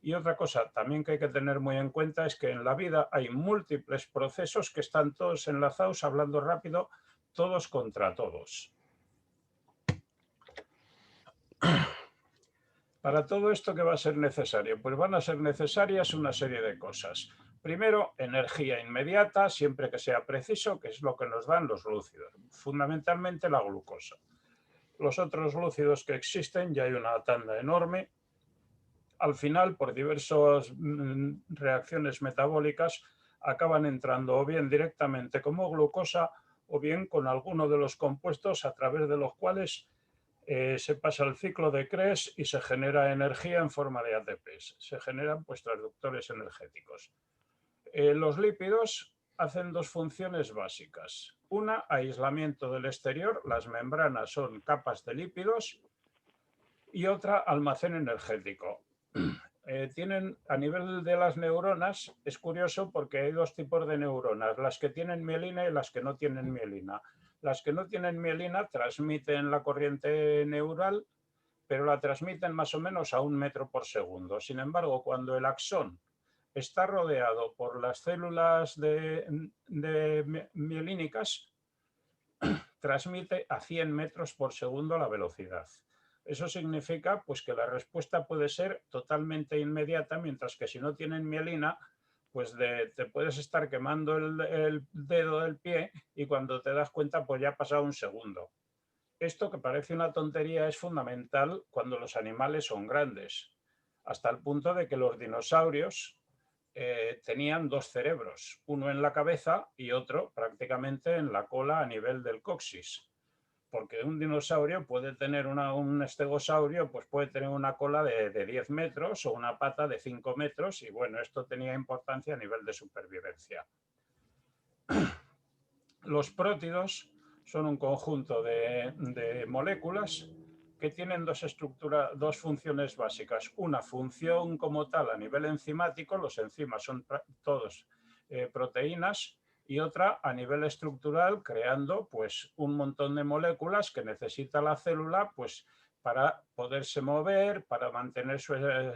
Y otra cosa también que hay que tener muy en cuenta es que en la vida hay múltiples procesos que están todos enlazados, hablando rápido, todos contra todos. Para todo esto, ¿qué va a ser necesario? Pues van a ser necesarias una serie de cosas. Primero, energía inmediata, siempre que sea preciso, que es lo que nos dan los lúcidos, fundamentalmente la glucosa. Los otros lúcidos que existen, ya hay una tanda enorme. Al final, por diversas reacciones metabólicas, acaban entrando o bien directamente como glucosa o bien con alguno de los compuestos a través de los cuales se pasa el ciclo de Krebs y se genera energía en forma de ATP. Se generan pues transductores energéticos. Los lípidos hacen dos funciones básicas. Una, aislamiento del exterior, las membranas son capas de lípidos, y otra, almacén energético. Tienen, a nivel de las neuronas, es curioso porque hay dos tipos de neuronas, las que tienen mielina y las que no tienen mielina. Las que no tienen mielina transmiten la corriente neural, pero la transmiten más o menos a 1 metro por segundo. Sin embargo, cuando el axón está rodeado por las células mielínicas, transmite a 100 metros por segundo la velocidad. Eso significa pues, que la respuesta puede ser totalmente inmediata, mientras que si no tienen mielina, pues te puedes estar quemando el dedo del pie y cuando te das cuenta pues ya ha pasado 1 segundo. Esto, que parece una tontería, es fundamental cuando los animales son grandes, hasta el punto de que los dinosaurios tenían 2 cerebros, uno en la cabeza y otro prácticamente en la cola a nivel del coxis. Porque un dinosaurio puede tener un estegosaurio, pues puede tener una cola de 10 metros o una pata de 5 metros y bueno, esto tenía importancia a nivel de supervivencia. Los prótidos son un conjunto de moléculas que tienen dos funciones básicas. Una función como tal a nivel enzimático, los enzimas son todos proteínas, y otra a nivel estructural, creando pues un montón de moléculas que necesita la célula pues para poderse mover, para mantener su,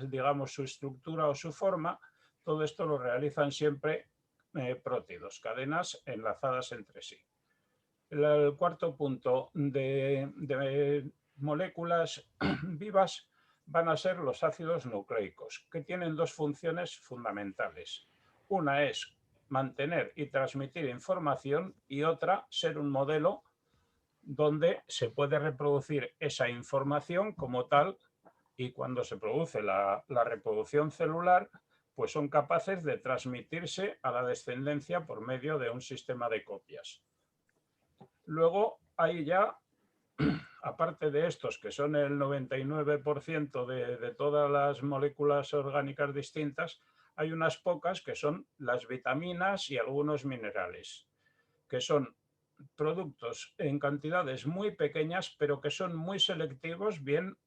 digamos, su estructura o su forma. Todo esto lo realizan siempre prótidos, cadenas enlazadas entre sí. El cuarto punto de moléculas vivas van a ser los ácidos nucleicos, que tienen dos funciones fundamentales. Una es mantener y transmitir información y otra ser un modelo donde se puede reproducir esa información como tal, y cuando se produce la reproducción celular, pues son capaces de transmitirse a la descendencia por medio de un sistema de copias. Luego hay ya, aparte de estos, que son el 99% de todas las moléculas orgánicas distintas, hay unas pocas que son las vitaminas y algunos minerales, que son productos en cantidades muy pequeñas, pero que son muy selectivos, bien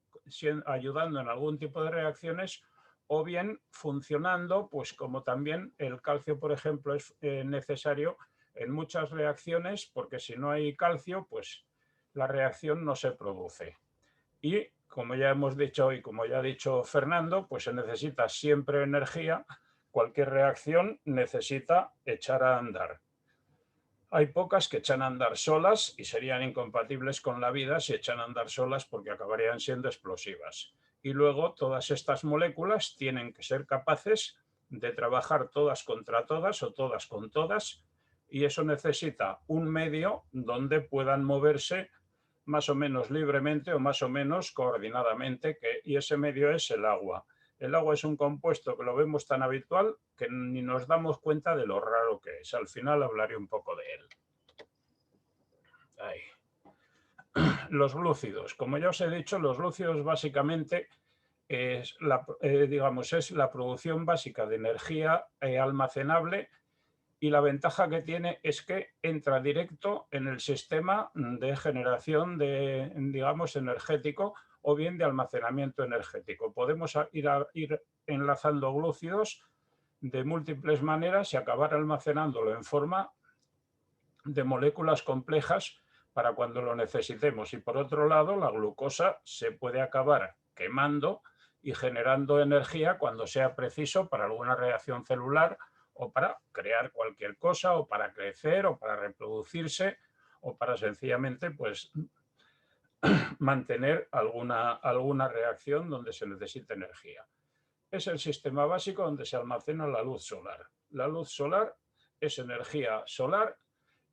ayudando en algún tipo de reacciones o bien funcionando, pues como también el calcio, por ejemplo, es necesario en muchas reacciones, porque si no hay calcio, pues la reacción no se produce. Y como ya hemos dicho y como ya ha dicho Fernando, pues se necesita siempre energía. Cualquier reacción necesita echar a andar. Hay pocas que echan a andar solas y serían incompatibles con la vida si echan a andar solas, porque acabarían siendo explosivas. Y luego todas estas moléculas tienen que ser capaces de trabajar todas contra todas o todas con todas, y eso necesita un medio donde puedan moverse más o menos libremente o más o menos coordinadamente, y ese medio es el agua. El agua es un compuesto que lo vemos tan habitual que ni nos damos cuenta de lo raro que es. Al final hablaré un poco de él. Ahí. Los glúcidos. Como ya os he dicho, los glúcidos básicamente es es la producción básica de energía almacenable, y la ventaja que tiene es que entra directo en el sistema de generación de, digamos, energético, o bien de almacenamiento energético. Podemos ir enlazando glúcidos de múltiples maneras y acabar almacenándolo en forma de moléculas complejas para cuando lo necesitemos. Y por otro lado, la glucosa se puede acabar quemando y generando energía cuando sea preciso para alguna reacción celular, o para crear cualquier cosa, o para crecer, o para reproducirse, o para sencillamente pues mantener alguna reacción donde se necesita energía. Es el sistema básico donde se almacena la luz solar. La luz solar es energía solar,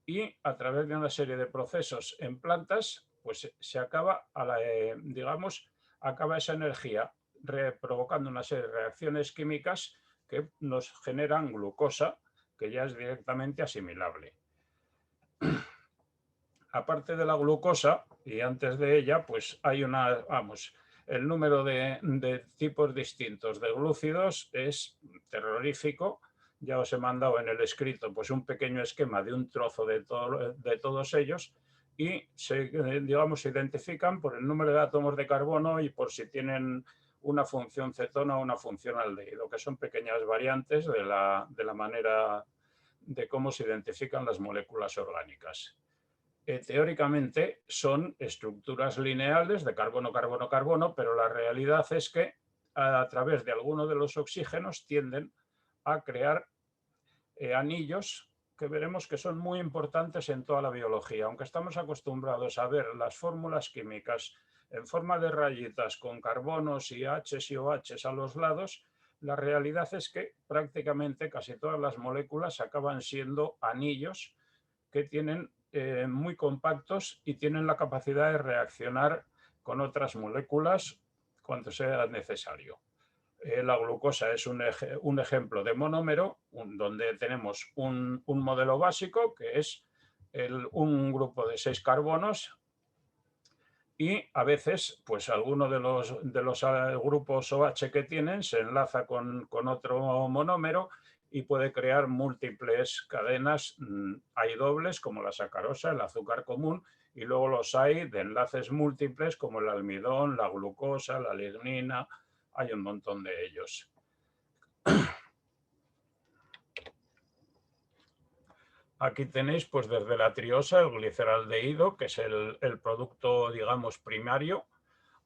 y a través de una serie de procesos en plantas pues se acaba, acaba esa energía provocando una serie de reacciones químicas que nos generan glucosa, que ya es directamente asimilable. Aparte de la glucosa, y antes de ella, pues hay el número de tipos distintos de glúcidos es terrorífico. Ya os he mandado en el escrito pues un pequeño esquema de un trozo de todos ellos, y se identifican por el número de átomos de carbono y por si tienen una función cetona o una función aldehído, que son pequeñas variantes de la manera de cómo se identifican las moléculas orgánicas. Teóricamente son estructuras lineales de carbono, carbono, carbono, pero la realidad es que a través de alguno de los oxígenos tienden a crear anillos, que veremos que son muy importantes en toda la biología. Aunque estamos acostumbrados a ver las fórmulas químicas en forma de rayitas con carbonos y H's y OH's a los lados, la realidad es que prácticamente casi todas las moléculas acaban siendo anillos que tienen muy compactos y tienen la capacidad de reaccionar con otras moléculas cuando sea necesario. La glucosa es un ejemplo de monómero, donde tenemos un modelo básico que es un grupo de 6 carbonos, y a veces pues alguno de los grupos OH que tienen se enlaza con otro monómero y puede crear múltiples cadenas. Hay dobles como la sacarosa, el azúcar común, y luego los hay de enlaces múltiples como el almidón, la glucosa, la lignina. Hay un montón de ellos. Aquí tenéis pues desde la triosa, el gliceraldehído, que es el producto, digamos, primario,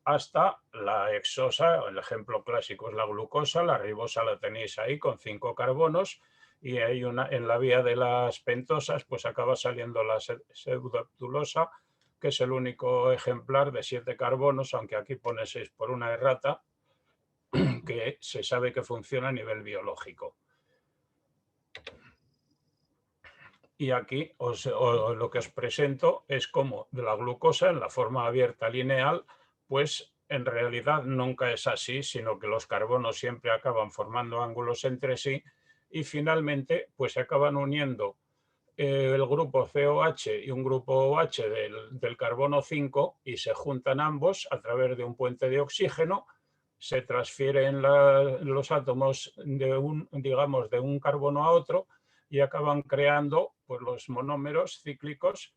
hasta la hexosa. El ejemplo clásico es la glucosa, la ribosa la tenéis ahí con 5 carbonos, y hay en la vía de las pentosas pues acaba saliendo la pseudoheptulosa, que es el único ejemplar de 7 carbonos, aunque aquí pone 6 por una errata, que se sabe que funciona a nivel biológico. Y aquí lo que os presento es cómo de la glucosa en la forma abierta lineal, pues en realidad nunca es así, sino que los carbonos siempre acaban formando ángulos entre sí y finalmente pues se acaban uniendo el grupo COH y un grupo OH del carbono 5 y se juntan ambos a través de un puente de oxígeno. Se transfieren los átomos digamos, de un carbono a otro y acaban creando pues, los monómeros cíclicos,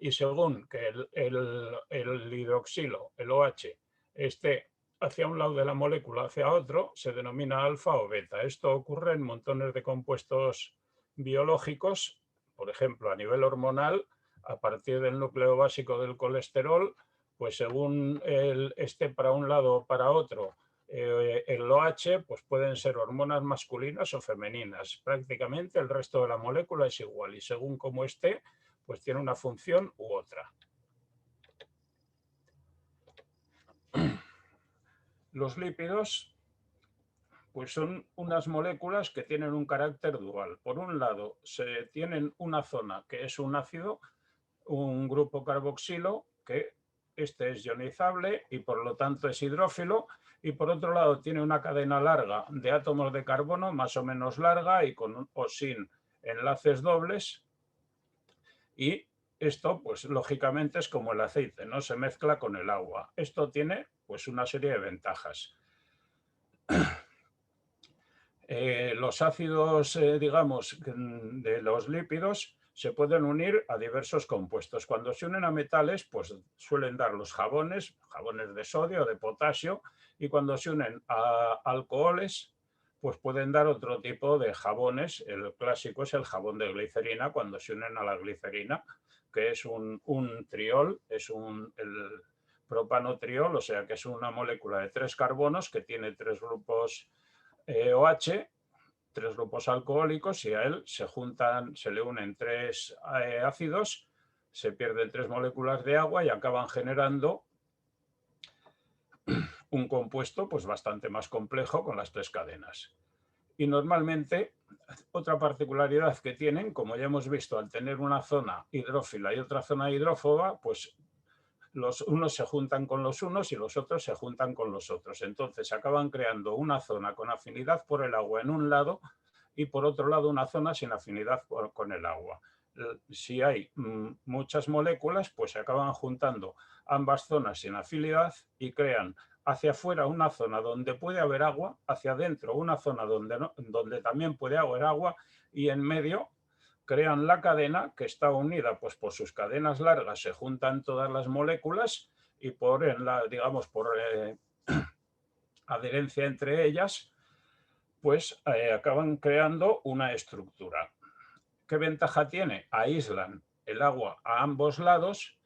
y según que el hidroxilo, el OH, esté hacia un lado de la molécula, hacia otro, se denomina alfa o beta. Esto ocurre en montones de compuestos biológicos, por ejemplo, a nivel hormonal, a partir del núcleo básico del colesterol, pues según esté para un lado o para otro, el OH, pues pueden ser hormonas masculinas o femeninas. Prácticamente el resto de la molécula es igual y según cómo esté, pues tiene una función u otra. Los lípidos pues son unas moléculas que tienen un carácter dual. Por un lado, tienen una zona que es un ácido, un grupo carboxilo, que este es ionizable y por lo tanto es hidrófilo, y por otro lado tiene una cadena larga de átomos de carbono, más o menos larga y con o sin enlaces dobles, y esto pues lógicamente es como el aceite, ¿no? Se mezcla con el agua. Esto tiene pues una serie de ventajas. Los ácidos, digamos, de los lípidos se pueden unir a diversos compuestos. Cuando se unen a metales, pues suelen dar los jabones de sodio o de potasio, y cuando se unen a alcoholes, pues pueden dar otro tipo de jabones. El clásico es el jabón de glicerina, cuando se unen a la glicerina, que es un triol, es el propanotriol, o sea que es una molécula de 3 carbonos que tiene 3 grupos OH, 3 grupos alcohólicos, y a él se le unen 3 ácidos, se pierden 3 moléculas de agua y acaban generando un compuesto pues bastante más complejo con las 3 cadenas. Y normalmente otra particularidad que tienen, como ya hemos visto, al tener una zona hidrófila y otra zona hidrófoba, pues los unos se juntan con los unos y los otros se juntan con los otros. Entonces acaban creando una zona con afinidad por el agua en un lado y por otro lado una zona sin afinidad con el agua. Si hay muchas moléculas, pues se acaban juntando ambas zonas sin afinidad y crean hacia afuera una zona donde puede haber agua, hacia adentro una zona donde también puede haber agua, y en medio crean la cadena que está unida, pues por sus cadenas largas se juntan todas las moléculas y por adherencia entre ellas, pues acaban creando una estructura. ¿Qué ventaja tiene? Aíslan el agua a ambos lados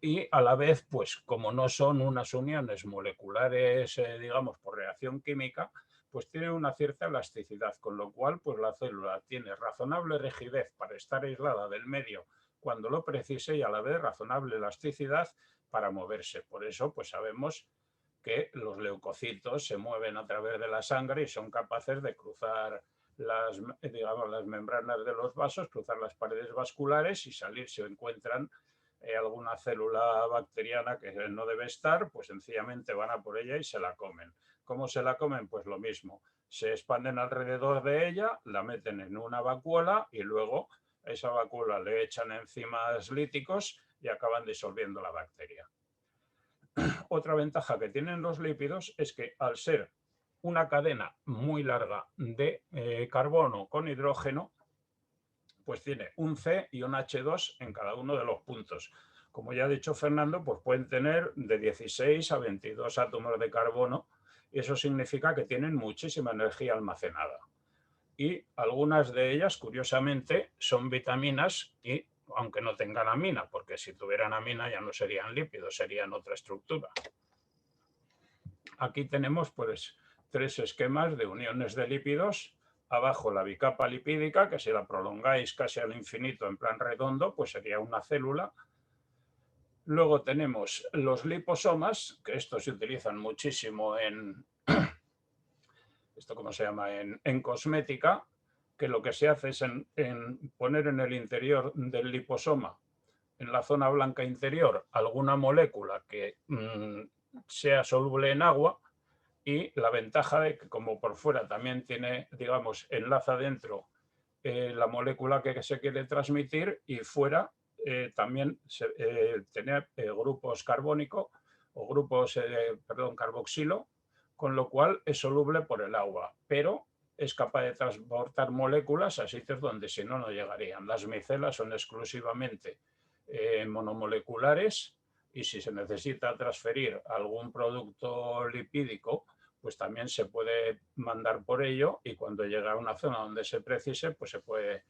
y a la vez, pues como no son unas uniones moleculares, digamos, por reacción química, pues tienen una cierta elasticidad, con lo cual pues la célula tiene razonable rigidez para estar aislada del medio cuando lo precise y a la vez razonable elasticidad para moverse. Por eso pues sabemos que los leucocitos se mueven a través de la sangre y son capaces de cruzar las membranas de los vasos, cruzar las paredes vasculares y salir. Si encuentran alguna célula bacteriana que no debe estar, pues sencillamente van a por ella y se la comen. ¿Cómo se la comen? Pues lo mismo. Se expanden alrededor de ella, la meten en una vacuola y luego a esa vacuola le echan enzimas líticos y acaban disolviendo la bacteria. Otra ventaja que tienen los lípidos es que al ser una cadena muy larga de carbono con hidrógeno, pues tiene un C y un H2 en cada uno de los puntos. Como ya ha dicho Fernando, pues pueden tener de 16 a 22 átomos de carbono y eso significa que tienen muchísima energía almacenada. y algunas de ellas, curiosamente, son vitaminas y aunque no tengan amina, porque si tuvieran amina ya no serían lípidos, serían otra estructura. Aquí tenemos pues 3 esquemas de uniones de lípidos. Abajo la bicapa lipídica, que si la prolongáis casi al infinito en plan redondo, pues sería una célula. Luego tenemos los liposomas, que estos se utilizan muchísimo en, ¿cómo se llama? En cosmética, que lo que se hace es en poner en el interior del liposoma, en la zona blanca interior, alguna molécula que sea soluble en agua, y la ventaja de que como por fuera también tiene, digamos, enlaza dentro la molécula que se quiere transmitir y fuera también tener grupos carbónicos o grupos, carboxilo, con lo cual es soluble por el agua, pero es capaz de transportar moléculas a sitios donde si no, no llegarían. Las micelas son exclusivamente monomoleculares y si se necesita transferir algún producto lipídico, pues también se puede mandar por ello y cuando llega a una zona donde se precise, pues se puede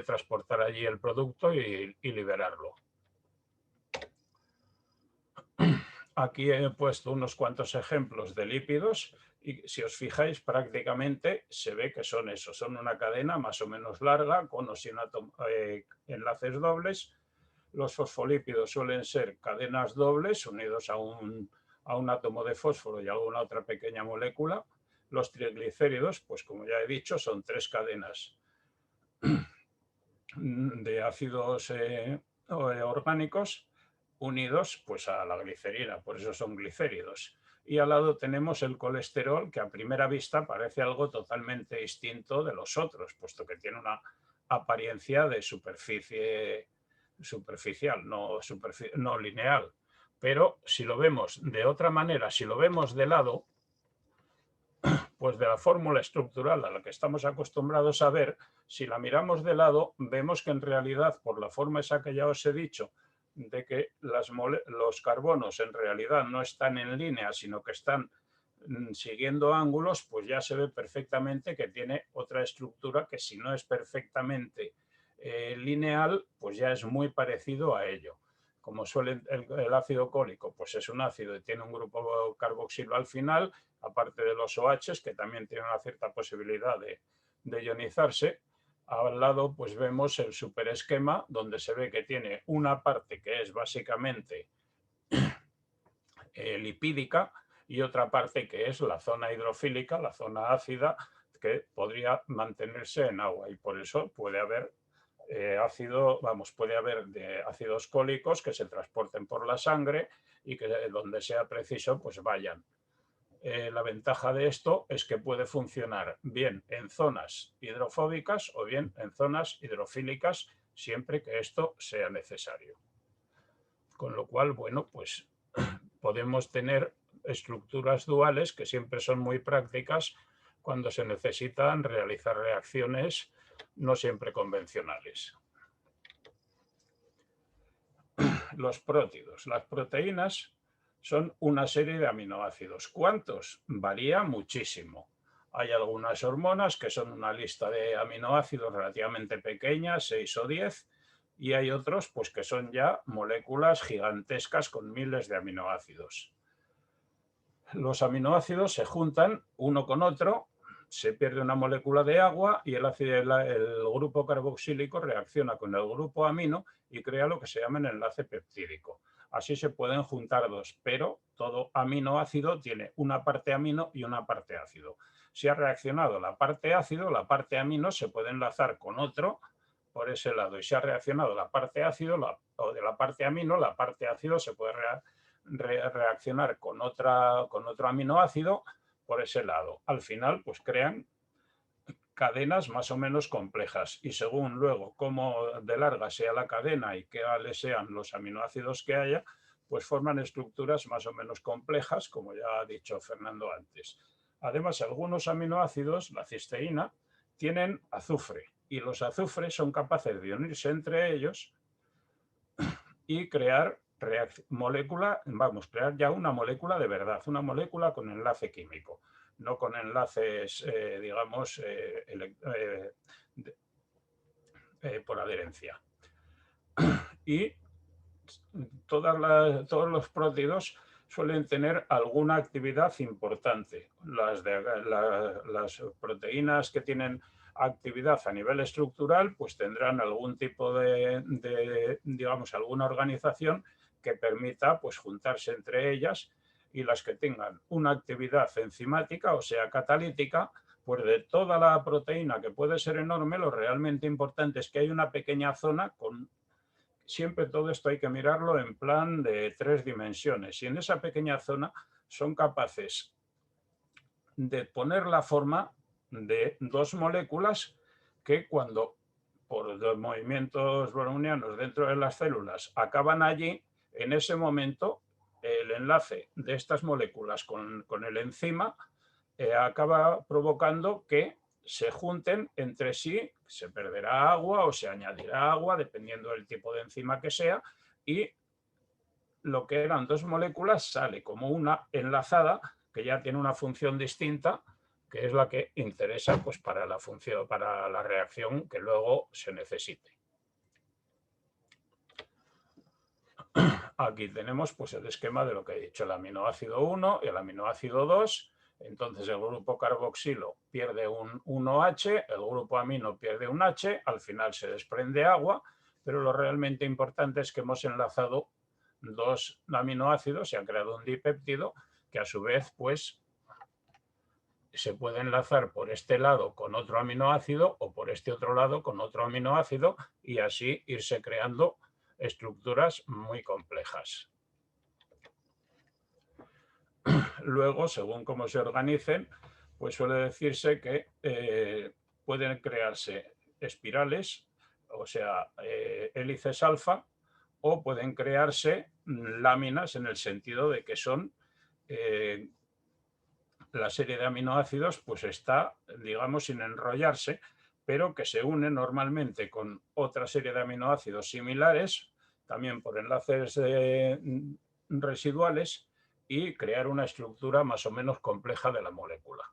transportar allí el producto y liberarlo. Aquí he puesto unos cuantos ejemplos de lípidos y si os fijáis prácticamente se ve que son eso, son una cadena más o menos larga con o sin enlaces dobles. Los fosfolípidos suelen ser cadenas dobles unidos a un átomo de fósforo y alguna otra pequeña molécula. Los triglicéridos, pues como ya he dicho, son 3 cadenas de ácidos orgánicos unidos pues a la glicerina, por eso son glicéridos. Y al lado tenemos el colesterol, que a primera vista parece algo totalmente distinto de los otros, puesto que tiene una apariencia de superficie superficial, no lineal. Pero si lo vemos de otra manera, si lo vemos de lado, pues de la fórmula estructural a la que estamos acostumbrados a ver, si la miramos de lado, vemos que en realidad, por la forma esa que ya os he dicho, de que los carbonos en realidad no están en línea, sino que están siguiendo ángulos, pues ya se ve perfectamente que tiene otra estructura que si no es perfectamente lineal, pues ya es muy parecido a ello. Como suele el ácido cólico, pues es un ácido y tiene un grupo carboxilo al final, aparte de los OHs, que también tienen una cierta posibilidad de ionizarse. Al lado pues vemos el superesquema donde se ve que tiene una parte que es básicamente lipídica y otra parte que es la zona hidrofílica, la zona ácida, que podría mantenerse en agua y por eso puede haber puede haber de ácidos cólicos que se transporten por la sangre y que donde sea preciso pues vayan. La ventaja de esto es que puede funcionar bien en zonas hidrofóbicas o bien en zonas hidrofílicas, siempre que esto sea necesario. Con lo cual, bueno, pues podemos tener estructuras duales que siempre son muy prácticas cuando se necesitan realizar reacciones no siempre convencionales. Los prótidos. Las proteínas son una serie de aminoácidos. ¿Cuántos? Varía muchísimo. Hay algunas hormonas que son una lista de aminoácidos relativamente pequeña, 6 o 10, y hay otros pues, que son ya moléculas gigantescas con miles de aminoácidos. Los aminoácidos se juntan uno con otro, se pierde una molécula de agua y el grupo carboxílico reacciona con el grupo amino y crea lo que se llama un enlace peptídico. Así se pueden juntar dos, pero todo aminoácido tiene una parte amino y una parte ácido. Si ha reaccionado la parte ácido, la parte amino se puede enlazar con otro por ese lado. Y si ha reaccionado la parte ácido o de la parte amino, la parte ácido se puede reaccionar con otro aminoácido por ese lado. Al final, pues crean cadenas más o menos complejas y según luego cómo de larga sea la cadena y qué sean los aminoácidos que haya, pues forman estructuras más o menos complejas, como ya ha dicho Fernando antes. Además, algunos aminoácidos, la cisteína, tienen azufre y los azufres son capaces de unirse entre ellos y crear crear ya una molécula de verdad, una molécula con enlace químico. no con enlaces, digamos, por adherencia. Y todos los prótidos suelen tener alguna actividad importante. Las proteínas que tienen actividad a nivel estructural, pues tendrán algún tipo digamos, alguna organización que permita pues juntarse entre ellas, y las que tengan una actividad enzimática, o sea, catalítica, pues de toda la proteína, que puede ser enorme, lo realmente importante es que hay una pequeña zona con... Siempre todo esto hay que mirarlo en plan de 3 dimensiones, y en esa pequeña zona son capaces de poner la forma de 2 moléculas que, cuando por los movimientos brownianos dentro de las células acaban allí, en ese momento el enlace de estas moléculas con el enzima acaba provocando que se junten entre sí, se perderá agua o se añadirá agua, dependiendo del tipo de enzima que sea, y lo que eran 2 moléculas sale como una enlazada que ya tiene una función distinta, que es la que interesa pues, para la función, para la reacción que luego se necesite. Aquí tenemos pues, el esquema de lo que he dicho, el aminoácido 1 y el aminoácido 2. Entonces el grupo carboxilo pierde un 1H, el grupo amino pierde un H, al final se desprende agua, pero lo realmente importante es que hemos enlazado 2 aminoácidos, se ha creado un dipéptido que a su vez pues se puede enlazar por este lado con otro aminoácido o por este otro lado con otro aminoácido, y así irse creando estructuras muy complejas. Luego, según cómo se organicen, pues suele decirse que pueden crearse espirales, o sea, hélices alfa, o pueden crearse láminas, en el sentido de que son la serie de aminoácidos pues está, digamos, sin enrollarse, pero que se une normalmente con otra serie de aminoácidos similares, también por enlaces residuales, y crear una estructura más o menos compleja de la molécula.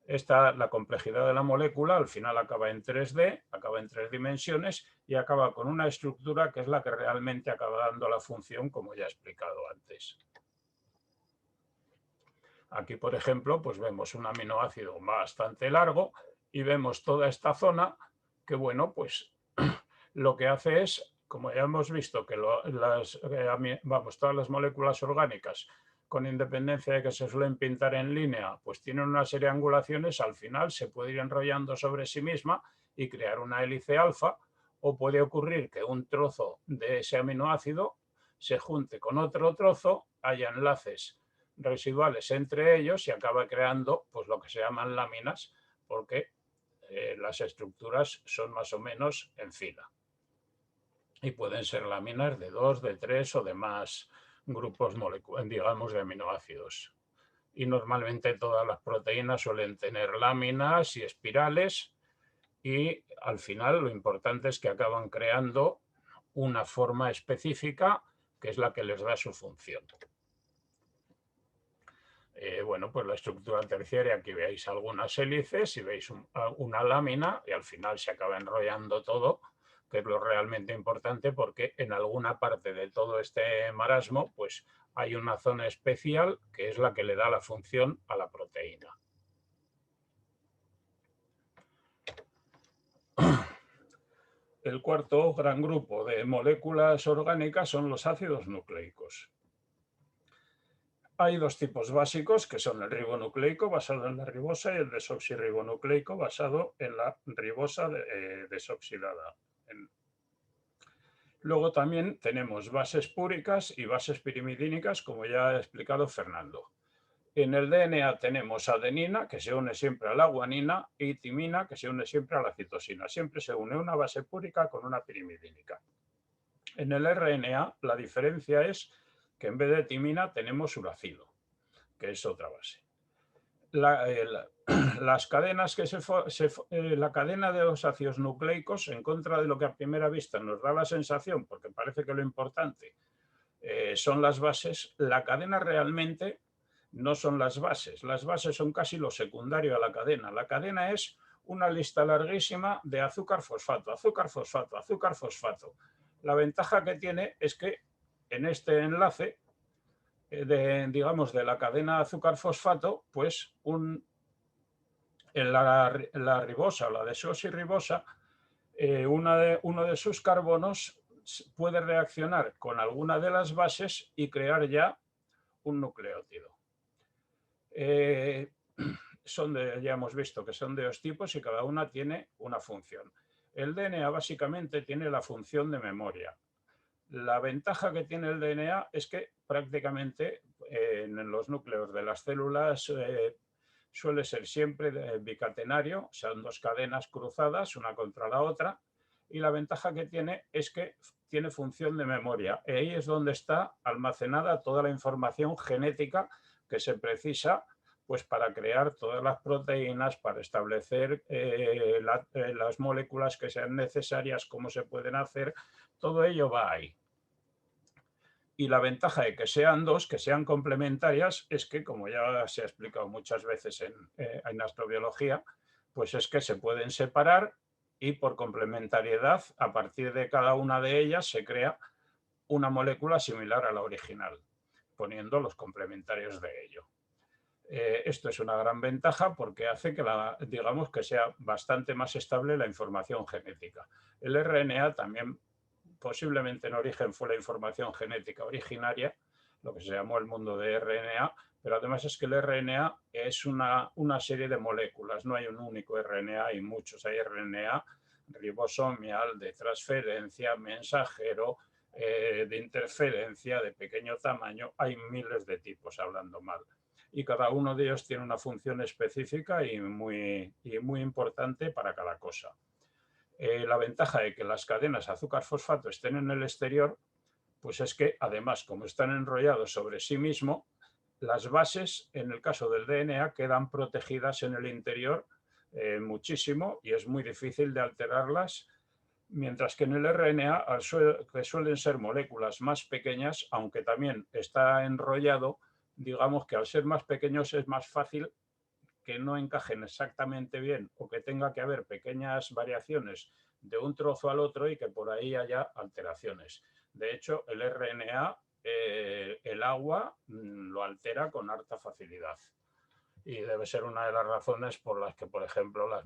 La complejidad de la molécula al final acaba en 3D, acaba en 3 dimensiones, y acaba con una estructura que es la que realmente acaba dando la función, como ya he explicado antes. Aquí, por ejemplo, pues vemos un aminoácido bastante largo y vemos toda esta zona que, bueno, pues lo que hace es, como ya hemos visto, que todas las moléculas orgánicas, con independencia de que se suelen pintar en línea, pues tienen una serie de angulaciones, al final se puede ir enrollando sobre sí misma y crear una hélice alfa, o puede ocurrir que un trozo de ese aminoácido se junte con otro trozo, haya enlaces residuales entre ellos y acaba creando pues lo que se llaman láminas, porque las estructuras son más o menos en fila. Y pueden ser láminas de 2, de 3 o de más grupos digamos, de aminoácidos. Y normalmente todas las proteínas suelen tener láminas y espirales, y al final lo importante es que acaban creando una forma específica que es la que les da su función. Bueno, pues la estructura terciaria, aquí veis algunas hélices y veis una lámina, y al final se acaba enrollando todo, que es lo realmente importante, porque en alguna parte de todo este marasmo pues hay una zona especial que es la que le da la función a la proteína. El cuarto gran grupo de moléculas orgánicas son los ácidos nucleicos. Hay 2 tipos básicos, que son el ribonucleico basado en la ribosa y el desoxirribonucleico basado en la ribosa desoxidada. Luego también tenemos bases púricas y bases pirimidínicas, como ya ha explicado Fernando. En el DNA tenemos adenina, que se une siempre a la guanina, y timina, que se une siempre a la citosina. Siempre se une una base púrica con una pirimidínica. En el RNA la diferencia es que en vez de timina tenemos uracilo, que es otra base. Las cadenas la cadena de los ácidos nucleicos, en contra de lo que a primera vista nos da la sensación, porque parece que lo importante son las bases, la cadena realmente no son las bases. Las bases son casi lo secundario a la cadena. La cadena es una lista larguísima de azúcar, fosfato, azúcar, fosfato, azúcar, fosfato. La ventaja que tiene es que en este enlace, digamos, de la cadena azúcar-fosfato, pues en la ribosa o la desoxirribosa, uno de sus carbonos puede reaccionar con alguna de las bases y crear ya un nucleótido. Ya hemos visto que son de dos tipos y cada una tiene una función. El DNA básicamente tiene la función de memoria. La ventaja que tiene el DNA es que prácticamente en los núcleos de las células suele ser siempre bicatenario, son dos cadenas cruzadas una contra la otra, y la ventaja que tiene es que tiene función de memoria. Y ahí es donde está almacenada toda la información genética que se precisa pues para crear todas las proteínas, para establecer las moléculas que sean necesarias, cómo se pueden hacer, todo ello va ahí. Y la ventaja de que sean dos, que sean complementarias, es que, como ya se ha explicado muchas veces en astrobiología, pues es que se pueden separar y por complementariedad, a partir de cada una de ellas, se crea una molécula similar a la original, poniendo los complementarios de ello. Esto es una gran ventaja porque hace que, digamos, que sea bastante más estable la información genética. El RNA también, posiblemente en origen, fue la información genética originaria, lo que se llamó el mundo de RNA, pero además es que el RNA es una serie de moléculas, no hay un único RNA, hay muchos, hay RNA ribosomial, de transferencia, mensajero, de interferencia, de pequeño tamaño, hay miles de tipos, hablando mal. Y cada uno de ellos tiene una función específica y muy importante para cada cosa. La ventaja de que las cadenas azúcar-fosfato estén en el exterior, pues es que además, como están enrollados sobre sí mismo, las bases, en el caso del DNA, quedan protegidas en el interior muchísimo y es muy difícil de alterarlas, mientras que en el RNA, que suelen ser moléculas más pequeñas, aunque también está enrollado, digamos que al ser más pequeños es más fácil que no encajen exactamente bien o que tenga que haber pequeñas variaciones de un trozo al otro y que por ahí haya alteraciones. De hecho, el RNA, el agua lo altera con harta facilidad. Y debe ser una de las razones por las que, por ejemplo, las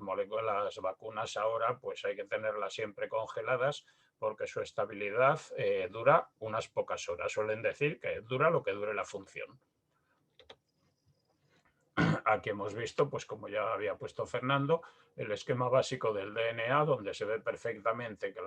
vacunas ahora pues hay que tenerlas siempre congeladas porque su estabilidad dura unas pocas horas. Suelen decir que dura lo que dure la función. Aquí hemos visto, pues como ya había puesto Fernando, el esquema básico del DNA, donde se ve perfectamente que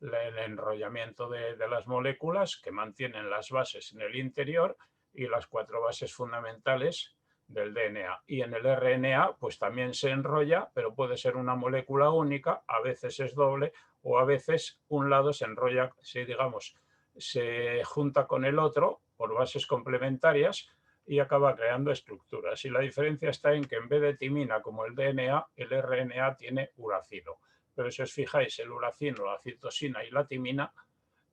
el enrollamiento de las moléculas que mantienen las bases en el interior y las 4 bases fundamentales del DNA. Y en el RNA, pues también se enrolla, pero puede ser una molécula única, a veces es doble, o a veces un lado se enrolla, digamos, se junta con el otro por bases complementarias, y acaba creando estructuras. Y la diferencia está en que en vez de timina como el DNA, el RNA tiene uracilo. Pero si os fijáis, el uracilo, la citosina y la timina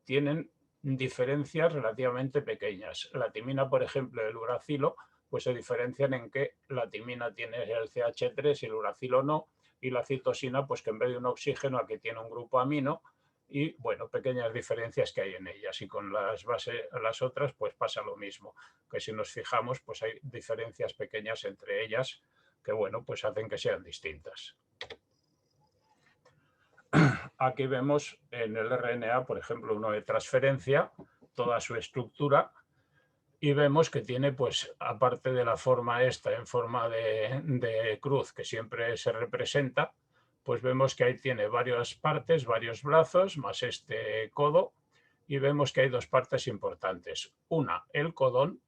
tienen diferencias relativamente pequeñas. La timina, por ejemplo, y el uracilo, pues se diferencian en que la timina tiene el CH3 y el uracilo no, y la citosina, pues que en vez de un oxígeno aquí tiene un grupo amino, y bueno, pequeñas diferencias que hay en ellas. Y con las otras pues pasa lo mismo, que si nos fijamos pues hay diferencias pequeñas entre ellas que bueno, pues hacen que sean distintas. Aquí vemos en el RNA, por ejemplo, uno de transferencia, toda su estructura, y vemos que tiene, pues, aparte de la forma esta en forma de cruz que siempre se representa, pues vemos que ahí tiene varias partes, varios brazos, más este codo, y vemos que hay 2 partes importantes. Una, el codón,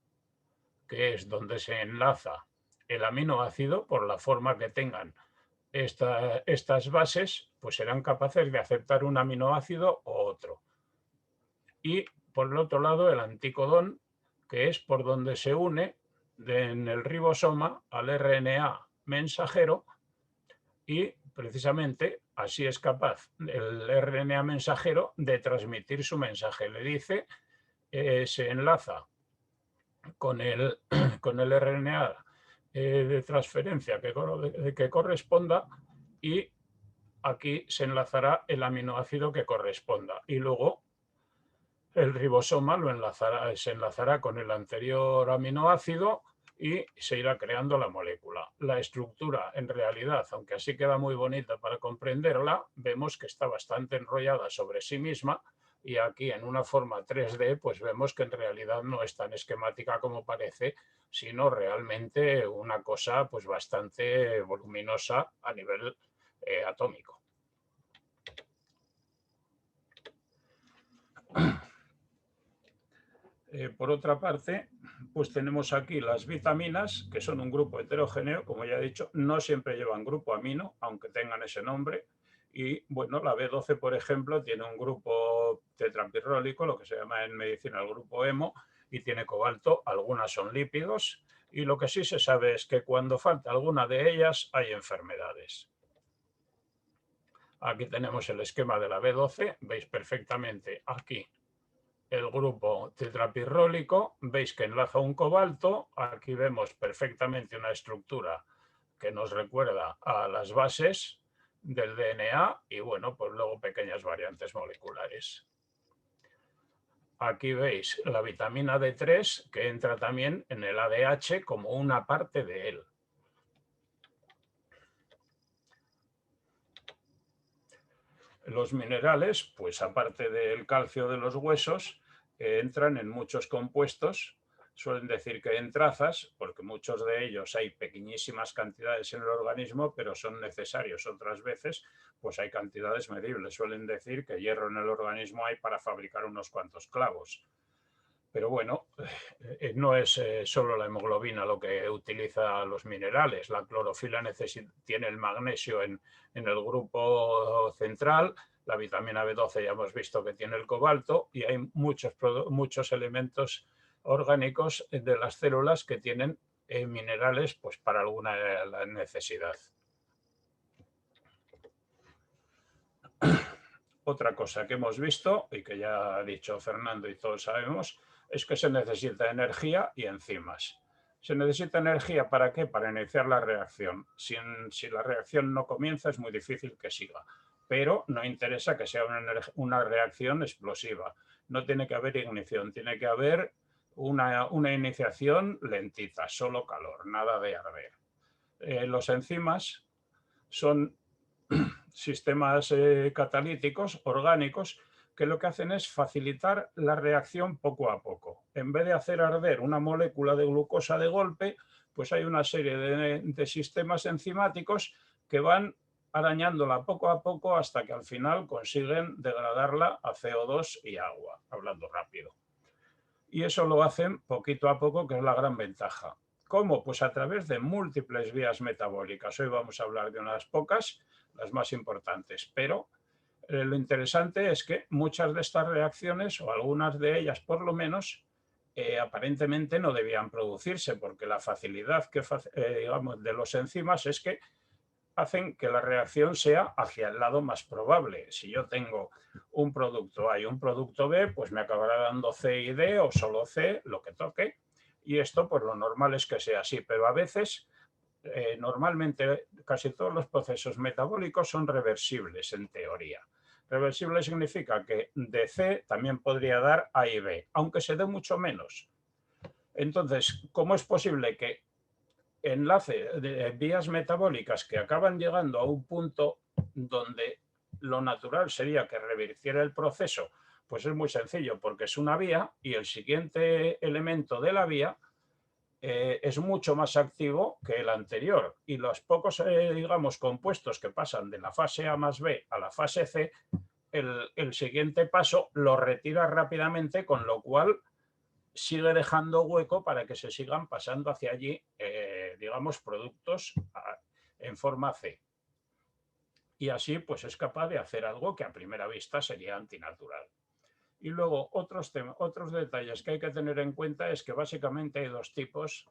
que es donde se enlaza el aminoácido, por la forma que tengan estas bases, pues serán capaces de aceptar un aminoácido o otro. Y por el otro lado, el anticodón, que es por donde se une en el ribosoma al RNA mensajero, y precisamente así es capaz el RNA mensajero de transmitir su mensaje. Le dice, se enlaza con el RNA de transferencia que corresponda, y aquí se enlazará el aminoácido que corresponda. Y luego el ribosoma se enlazará con el anterior aminoácido y se irá creando la molécula. La estructura, en realidad, aunque así queda muy bonita para comprenderla, vemos que está bastante enrollada sobre sí misma, y aquí en una forma 3D pues vemos que en realidad no es tan esquemática como parece, sino realmente una cosa pues bastante voluminosa a nivel atómico. Por otra parte, pues tenemos aquí las vitaminas, que son un grupo heterogéneo, como ya he dicho, no siempre llevan grupo amino, aunque tengan ese nombre. Y bueno, la B12, por ejemplo, tiene un grupo tetrapirrólico, lo que se llama en medicina el grupo hemo, y tiene cobalto. Algunas son lípidos, y lo que sí se sabe es que cuando falta alguna de ellas hay enfermedades. Aquí tenemos el esquema de la B12, veis perfectamente aquí el grupo tetrapirrólico, veis que enlaza un cobalto, aquí vemos perfectamente una estructura que nos recuerda a las bases del DNA, y bueno, pues luego pequeñas variantes moleculares. Aquí veis la vitamina D3, que entra también en el ADH como una parte de él. Los minerales, pues aparte del calcio de los huesos, entran en muchos compuestos. Suelen decir que en trazas, porque muchos de ellos hay pequeñísimas cantidades en el organismo, pero son necesarios. Otras veces, pues hay cantidades medibles. Suelen decir que hierro en el organismo hay para fabricar unos cuantos clavos. Pero bueno, no es solo la hemoglobina lo que utiliza los minerales. La clorofila tiene el magnesio en el grupo central, la vitamina B12 ya hemos visto que tiene el cobalto, y hay muchos elementos orgánicos de las células que tienen minerales pues para alguna necesidad. Otra cosa que hemos visto y que ya ha dicho Fernando y todos sabemos es que se necesita energía y enzimas. ¿Se necesita energía para qué? Para iniciar la reacción. Si la reacción no comienza es muy difícil que siga, pero no interesa que sea una reacción explosiva. No tiene que haber ignición, tiene que haber una iniciación lentita, solo calor, nada de arder. Los enzimas son sistemas catalíticos orgánicos que lo que hacen es facilitar la reacción poco a poco. En vez de hacer arder una molécula de glucosa de golpe, pues hay una serie de sistemas enzimáticos que van arañándola poco a poco hasta que al final consiguen degradarla a CO2 y agua, hablando rápido. Y eso lo hacen poquito a poco, que es la gran ventaja. ¿Cómo? Pues a través de múltiples vías metabólicas. Hoy vamos a hablar de unas pocas, las más importantes, pero lo interesante es que muchas de estas reacciones, o algunas de ellas por lo menos, aparentemente no debían producirse, porque la facilidad digamos, de los enzimas es que hacen que la reacción sea hacia el lado más probable. Si yo tengo un producto A y un producto B, pues me acabará dando C y D, o solo C, lo que toque, y esto pues lo normal es que sea así, pero a veces normalmente casi todos los procesos metabólicos son reversibles en teoría. Reversible significa que de C también podría dar A y B, aunque se dé mucho menos. Entonces, ¿cómo es posible que enlace de vías metabólicas que acaban llegando a un punto donde lo natural sería que revirtiera el proceso? Pues es muy sencillo, porque es una vía y el siguiente elemento de la vía es mucho más activo que el anterior, y los pocos, digamos, compuestos que pasan de la fase A más B a la fase C, el siguiente paso lo retira rápidamente, con lo cual sigue dejando hueco para que se sigan pasando hacia allí, digamos, productos en forma C. Y así pues es capaz de hacer algo que a primera vista sería antinatural. Y luego otros detalles que hay que tener en cuenta es que básicamente hay dos tipos,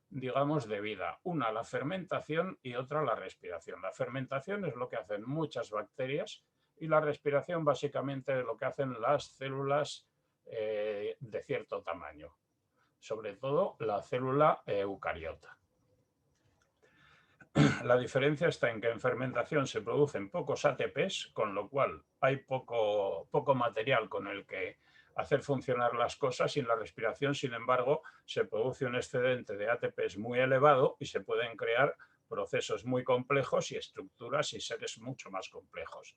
digamos, de vida. Una, la fermentación, y otra, la respiración. La fermentación es lo que hacen muchas bacterias, y la respiración básicamente es lo que hacen las células de cierto tamaño. sobre todo la célula eucariota. La diferencia está en que en fermentación se producen pocos ATPs, con lo cual hay poco material con el que hacer funcionar las cosas, y en la respiración, sin embargo, se produce un excedente de ATPs muy elevado y se pueden crear procesos muy complejos y estructuras y seres mucho más complejos.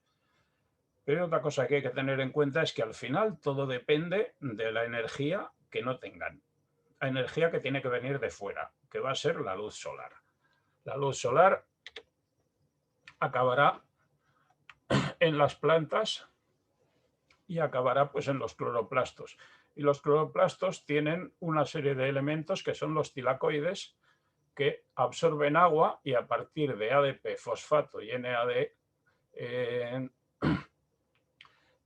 Pero otra cosa que hay que tener en cuenta es que al final todo depende de la energía que no tengan. La energía que tiene que venir de fuera, que va a ser la luz solar. La luz solar acabará en las plantas y acabará pues en los cloroplastos. Y los cloroplastos tienen una serie de elementos que son los tilacoides, que absorben agua y a partir de ADP, fosfato y NAD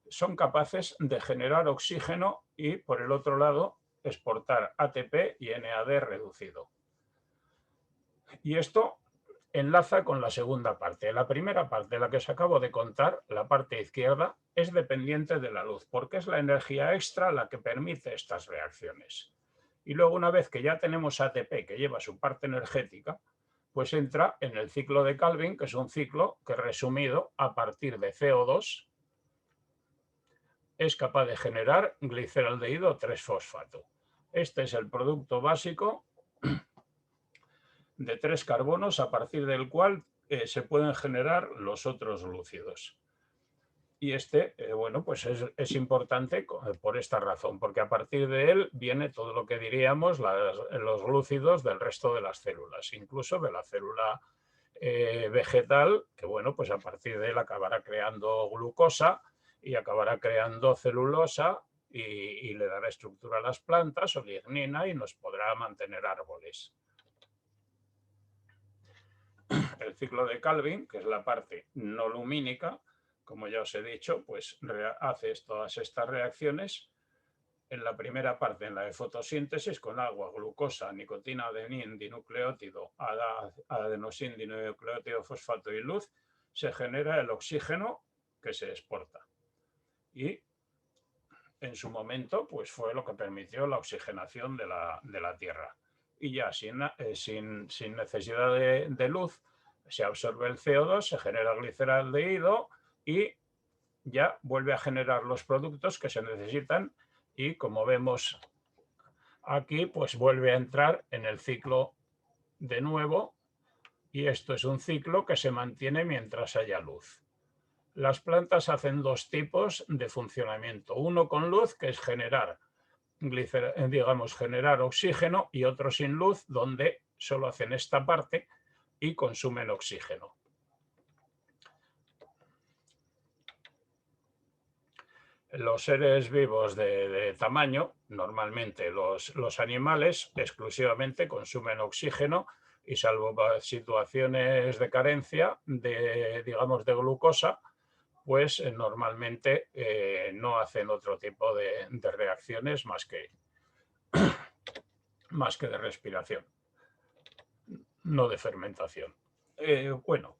son capaces de generar oxígeno y, por el otro lado, exportar ATP y NAD reducido. Y esto enlaza con la segunda parte. La primera parte, la que os acabo de contar, la parte izquierda, es dependiente de la luz, porque es la energía extra la que permite estas reacciones. Y luego, una vez que ya tenemos ATP, que lleva su parte energética, pues entra en el ciclo de Calvin, que es un ciclo que, resumido, a partir de CO2, es capaz de generar gliceraldehído 3-fosfato. Este es el producto básico de 3 carbonos a partir del cual se pueden generar los otros glúcidos. Y este, bueno, pues es importante por esta razón, porque a partir de él viene todo lo que diríamos los glúcidos del resto de las células, incluso de la célula vegetal, que bueno, pues a partir de él acabará creando glucosa y acabará creando celulosa y le dará estructura a las plantas, o lignina, y nos podrá mantener árboles. El ciclo de Calvin, que es la parte no lumínica, como ya os he dicho, pues hace todas estas reacciones. En la primera parte, en la de fotosíntesis, con agua, glucosa, nicotina, adenín, dinucleótido, adenosín, dinucleótido, fosfato y luz, se genera el oxígeno que se exporta. Y en su momento, pues fue lo que permitió la oxigenación de la Tierra. Y ya sin necesidad de luz, se absorbe el CO2, se genera gliceraldehído y ya vuelve a generar los productos que se necesitan, y como vemos aquí, pues vuelve a entrar en el ciclo de nuevo, y esto es un ciclo que se mantiene mientras haya luz. Las plantas hacen 2 tipos de funcionamiento, uno con luz, que es generar oxígeno, y otro sin luz, donde solo hacen esta parte y consumen oxígeno. Los seres vivos de tamaño, normalmente los animales, exclusivamente consumen oxígeno, y salvo situaciones de carencia digamos, de glucosa, pues normalmente no hacen otro tipo de reacciones más que de respiración, no de fermentación. Bueno,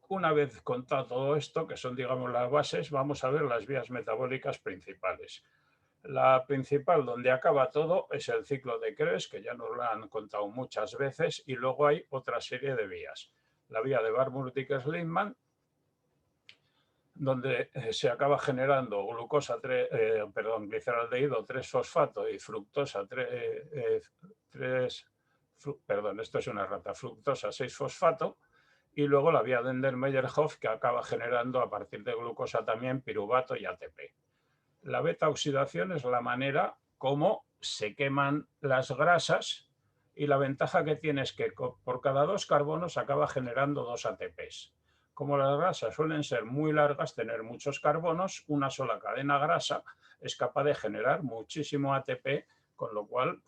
una vez contado todo esto, que son, digamos, las bases, vamos a ver las vías metabólicas principales. La principal, donde acaba todo, es el ciclo de Krebs, que ya nos lo han contado muchas veces, y luego hay otra serie de vías. La vía de Warburg-Dickel-Lindman, donde se acaba generando gliceraldehído 3-fosfato y fructosa esto es una rata, fructosa 6-fosfato, y luego la vía de Ender-Meyerhof, que acaba generando a partir de glucosa también piruvato y ATP. La beta-oxidación es la manera como se queman las grasas, y la ventaja que tiene es que por cada 2 carbonos acaba generando 2 ATPs. Como las grasas suelen ser muy largas, tener muchos carbonos, una sola cadena grasa es capaz de generar muchísimo ATP, con lo cual,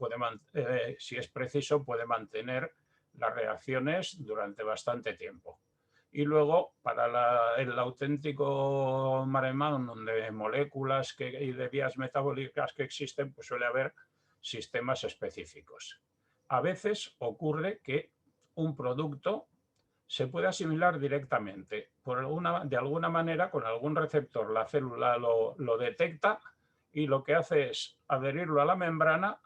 si es preciso, puede mantener las reacciones durante bastante tiempo. Y luego, para el auténtico mare magnum de moléculas y de vías metabólicas que existen, pues suele haber sistemas específicos. A veces ocurre que un producto se puede asimilar directamente. De alguna manera, con algún receptor, la célula lo detecta y lo que hace es adherirlo a la membrana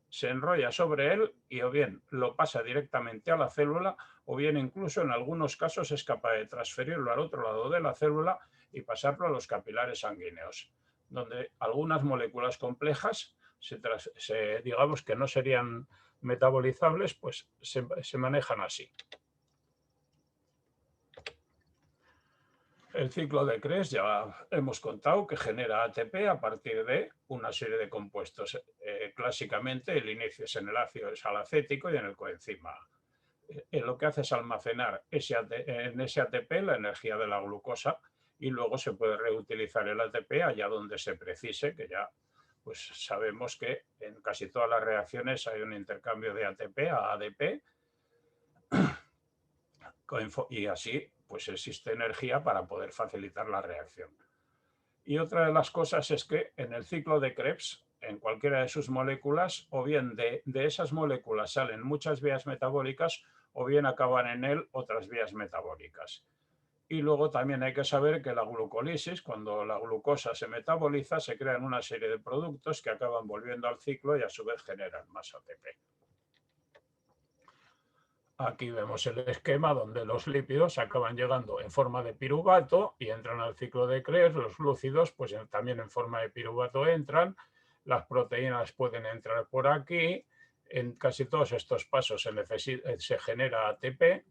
se enrolla sobre él y o bien lo pasa directamente a la célula o bien incluso en algunos casos es capaz de transferirlo al otro lado de la célula y pasarlo a los capilares sanguíneos, donde algunas moléculas complejas digamos que no serían metabolizables, pues se manejan así. El ciclo de Krebs ya hemos contado que genera ATP a partir de una serie de compuestos. Clásicamente el inicio es en el ácido salacético y en el coenzima A. Lo que hace es almacenar en ese ATP la energía de la glucosa y luego se puede reutilizar el ATP allá donde se precise, que ya pues sabemos que en casi todas las reacciones hay un intercambio de ATP a ADP y así pues existe energía para poder facilitar la reacción. Y otra de las cosas es que en el ciclo de Krebs, en cualquiera de sus moléculas, o bien de esas moléculas salen muchas vías metabólicas o bien acaban en él otras vías metabólicas. Y luego también hay que saber que la glucólisis, cuando la glucosa se metaboliza, se crean una serie de productos que acaban volviendo al ciclo y a su vez generan más ATP. Aquí vemos el esquema donde los lípidos acaban llegando en forma de piruvato y entran al ciclo de Krebs. Los glúcidos pues también en forma de piruvato entran. Las proteínas pueden entrar por aquí. En casi todos estos pasos se genera ATP.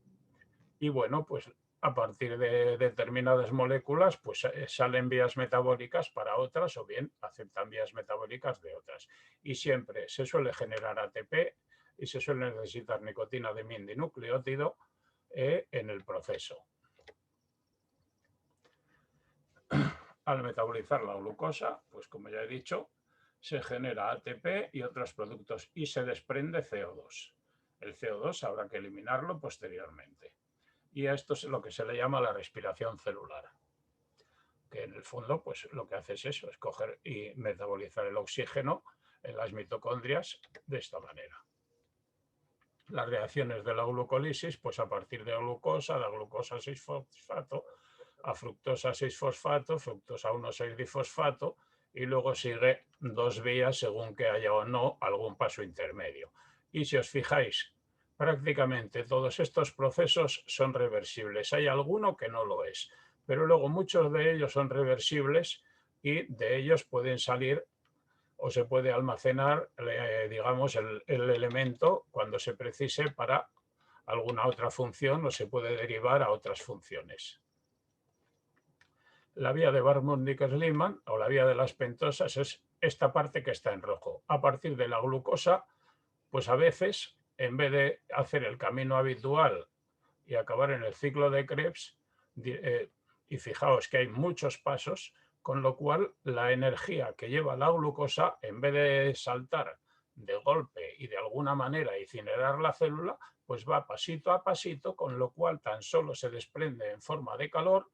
Y bueno, pues a partir de determinadas moléculas pues salen vías metabólicas para otras o bien aceptan vías metabólicas de otras. Y siempre se suele generar ATP y se suele necesitar nicotina de dinucleótido en el proceso. Al metabolizar la glucosa, pues como ya he dicho, se genera ATP y otros productos y se desprende CO2. El CO2 habrá que eliminarlo posteriormente. Y a esto es lo que se le llama la respiración celular, que en el fondo pues lo que hace es eso, es coger y metabolizar el oxígeno en las mitocondrias de esta manera. Las reacciones de la glucólisis, pues a partir de glucosa 6-fosfato, a fructosa 6-fosfato, fructosa 1,6-difosfato, y luego sigue dos vías según que haya o no algún paso intermedio. Y si os fijáis, prácticamente todos estos procesos son reversibles. Hay alguno que no lo es, pero luego muchos de ellos son reversibles y de ellos pueden salir o se puede almacenar, digamos, el elemento cuando se precise para alguna otra función o se puede derivar a otras funciones. La vía de Warburg-Dicker's-Lehmann o la vía de las pentosas es esta parte que está en rojo. A partir de la glucosa, pues a veces, en vez de hacer el camino habitual y acabar en el ciclo de Krebs, y fijaos que hay muchos pasos, con lo cual la energía que lleva la glucosa, en vez de saltar de golpe y de alguna manera incinerar la célula, pues va pasito a pasito, con lo cual tan solo se desprende en forma de calor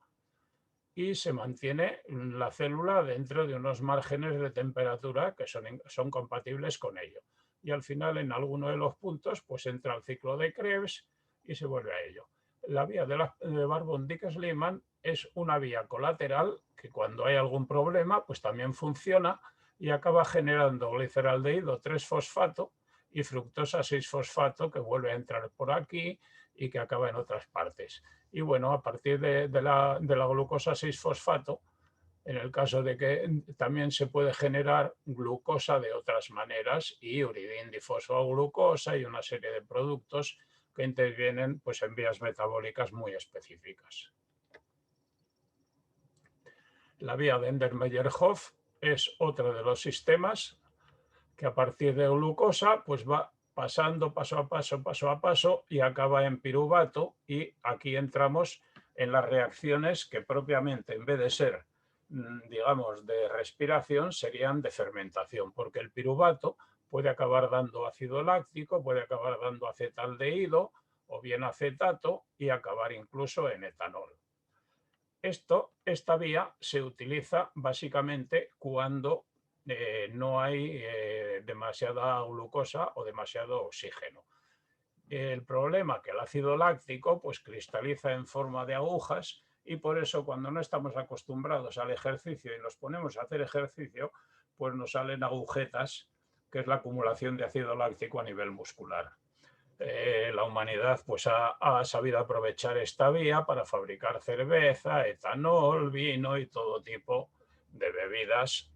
y se mantiene la célula dentro de unos márgenes de temperatura que son compatibles con ello. Y al final, en alguno de los puntos, pues entra el ciclo de Krebs y se vuelve a ello. La vía de Warburg-Dicker's-Lehmann es una vía colateral que cuando hay algún problema, pues también funciona y acaba generando gliceraldehído 3-fosfato y fructosa 6-fosfato que vuelve a entrar por aquí y que acaba en otras partes. Y bueno, a partir de la glucosa 6-fosfato, en el caso de que también se puede generar glucosa de otras maneras y uridindifosfoglucosa y una serie de productos que intervienen pues, en vías metabólicas muy específicas. La vía de Ender-Meyerhof es otro de los sistemas que a partir de glucosa pues va pasando paso a paso y acaba en piruvato y aquí entramos en las reacciones que propiamente en vez de ser digamos de respiración serían de fermentación porque el piruvato puede acabar dando ácido láctico, puede acabar dando acetaldehído o bien acetato y acabar incluso en etanol. Esta vía se utiliza básicamente cuando no hay demasiada glucosa o demasiado oxígeno. El problema es que el ácido láctico pues, cristaliza en forma de agujas y por eso cuando no estamos acostumbrados al ejercicio y nos ponemos a hacer ejercicio, pues nos salen agujetas que es la acumulación de ácido láctico a nivel muscular. La humanidad pues, ha sabido aprovechar esta vía para fabricar cerveza, etanol, vino y todo tipo de bebidas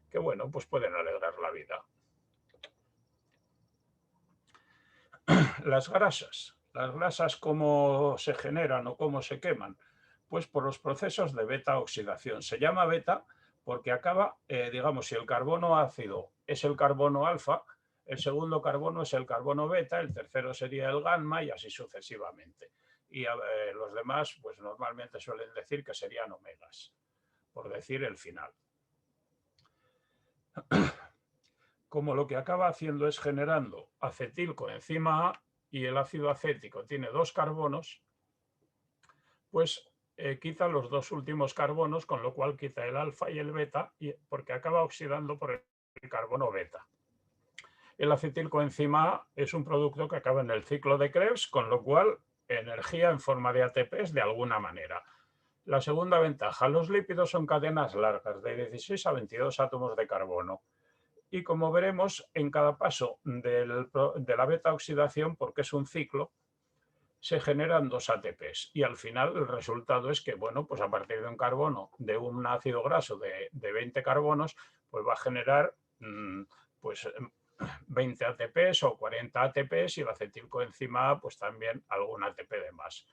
que, bueno, pues pueden alegrar la vida. Las grasas ¿cómo se generan o cómo se queman? Pues por los procesos de beta-oxidación. Se llama beta porque acaba, digamos, si el carbono ácido es el carbono alfa, el segundo carbono es el carbono beta, el tercero sería el gamma y así sucesivamente. Y los demás, pues normalmente suelen decir que serían omegas, por decir el final. Como lo que acaba haciendo es generando acetilcoenzima A y el ácido acético tiene 2 carbonos, pues quita los 2 últimos carbonos, con lo cual quita el alfa y el beta, porque acaba oxidando por el carbono beta. El acetilcoenzima A es un producto que acaba en el ciclo de Krebs, con lo cual energía en forma de ATPs de alguna manera. La segunda ventaja, los lípidos son cadenas largas, de 16 a 22 átomos de carbono. Y como veremos, en cada paso de la beta-oxidación, porque es un ciclo, se generan 2 ATPs. Y al final el resultado es que, bueno, pues a partir de un carbono, de un ácido graso de 20 carbonos, pues va a generar pues 20 ATPs o 40 ATPs y el acetilcoenzima A pues también algún ATP de más.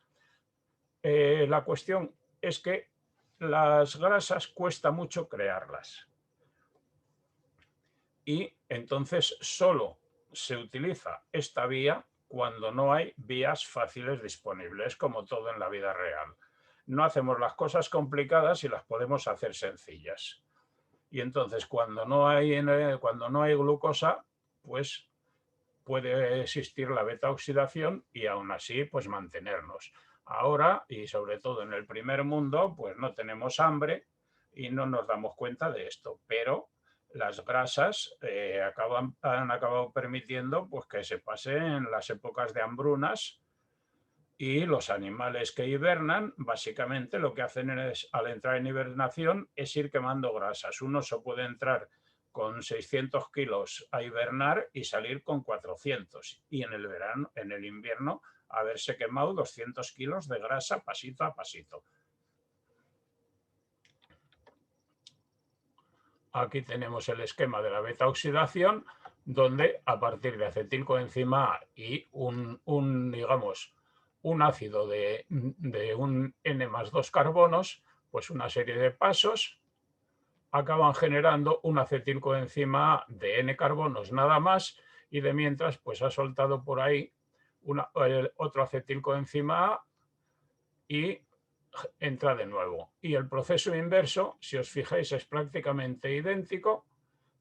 La cuestión es que las grasas cuesta mucho crearlas. Y entonces solo se utiliza esta vía cuando no hay vías fáciles disponibles, como todo en la vida real. No hacemos las cosas complicadas y las podemos hacer sencillas. Y entonces cuando no hay glucosa, pues puede existir la beta-oxidación y aún así pues mantenernos. Ahora, y sobre todo en el primer mundo, pues no tenemos hambre y no nos damos cuenta de esto, pero las grasas han acabado permitiendo pues, que se pasen las épocas de hambrunas y los animales que hibernan, básicamente lo que hacen es, al entrar en hibernación, es ir quemando grasas. Un oso puede entrar con 600 kilos a hibernar y salir con 400. Y en el verano, en el invierno, haberse quemado 200 kilos de grasa pasito a pasito. Aquí tenemos el esquema de la beta-oxidación, donde a partir de acetilcoenzima A y digamos, un ácido de un N más 2 carbonos, pues una serie de pasos acaban generando un acetilcoenzima A de N carbonos nada más, y de mientras pues ha soltado por ahí otro acetilcoenzima A y entra de nuevo. Y el proceso inverso, si os fijáis, es prácticamente idéntico,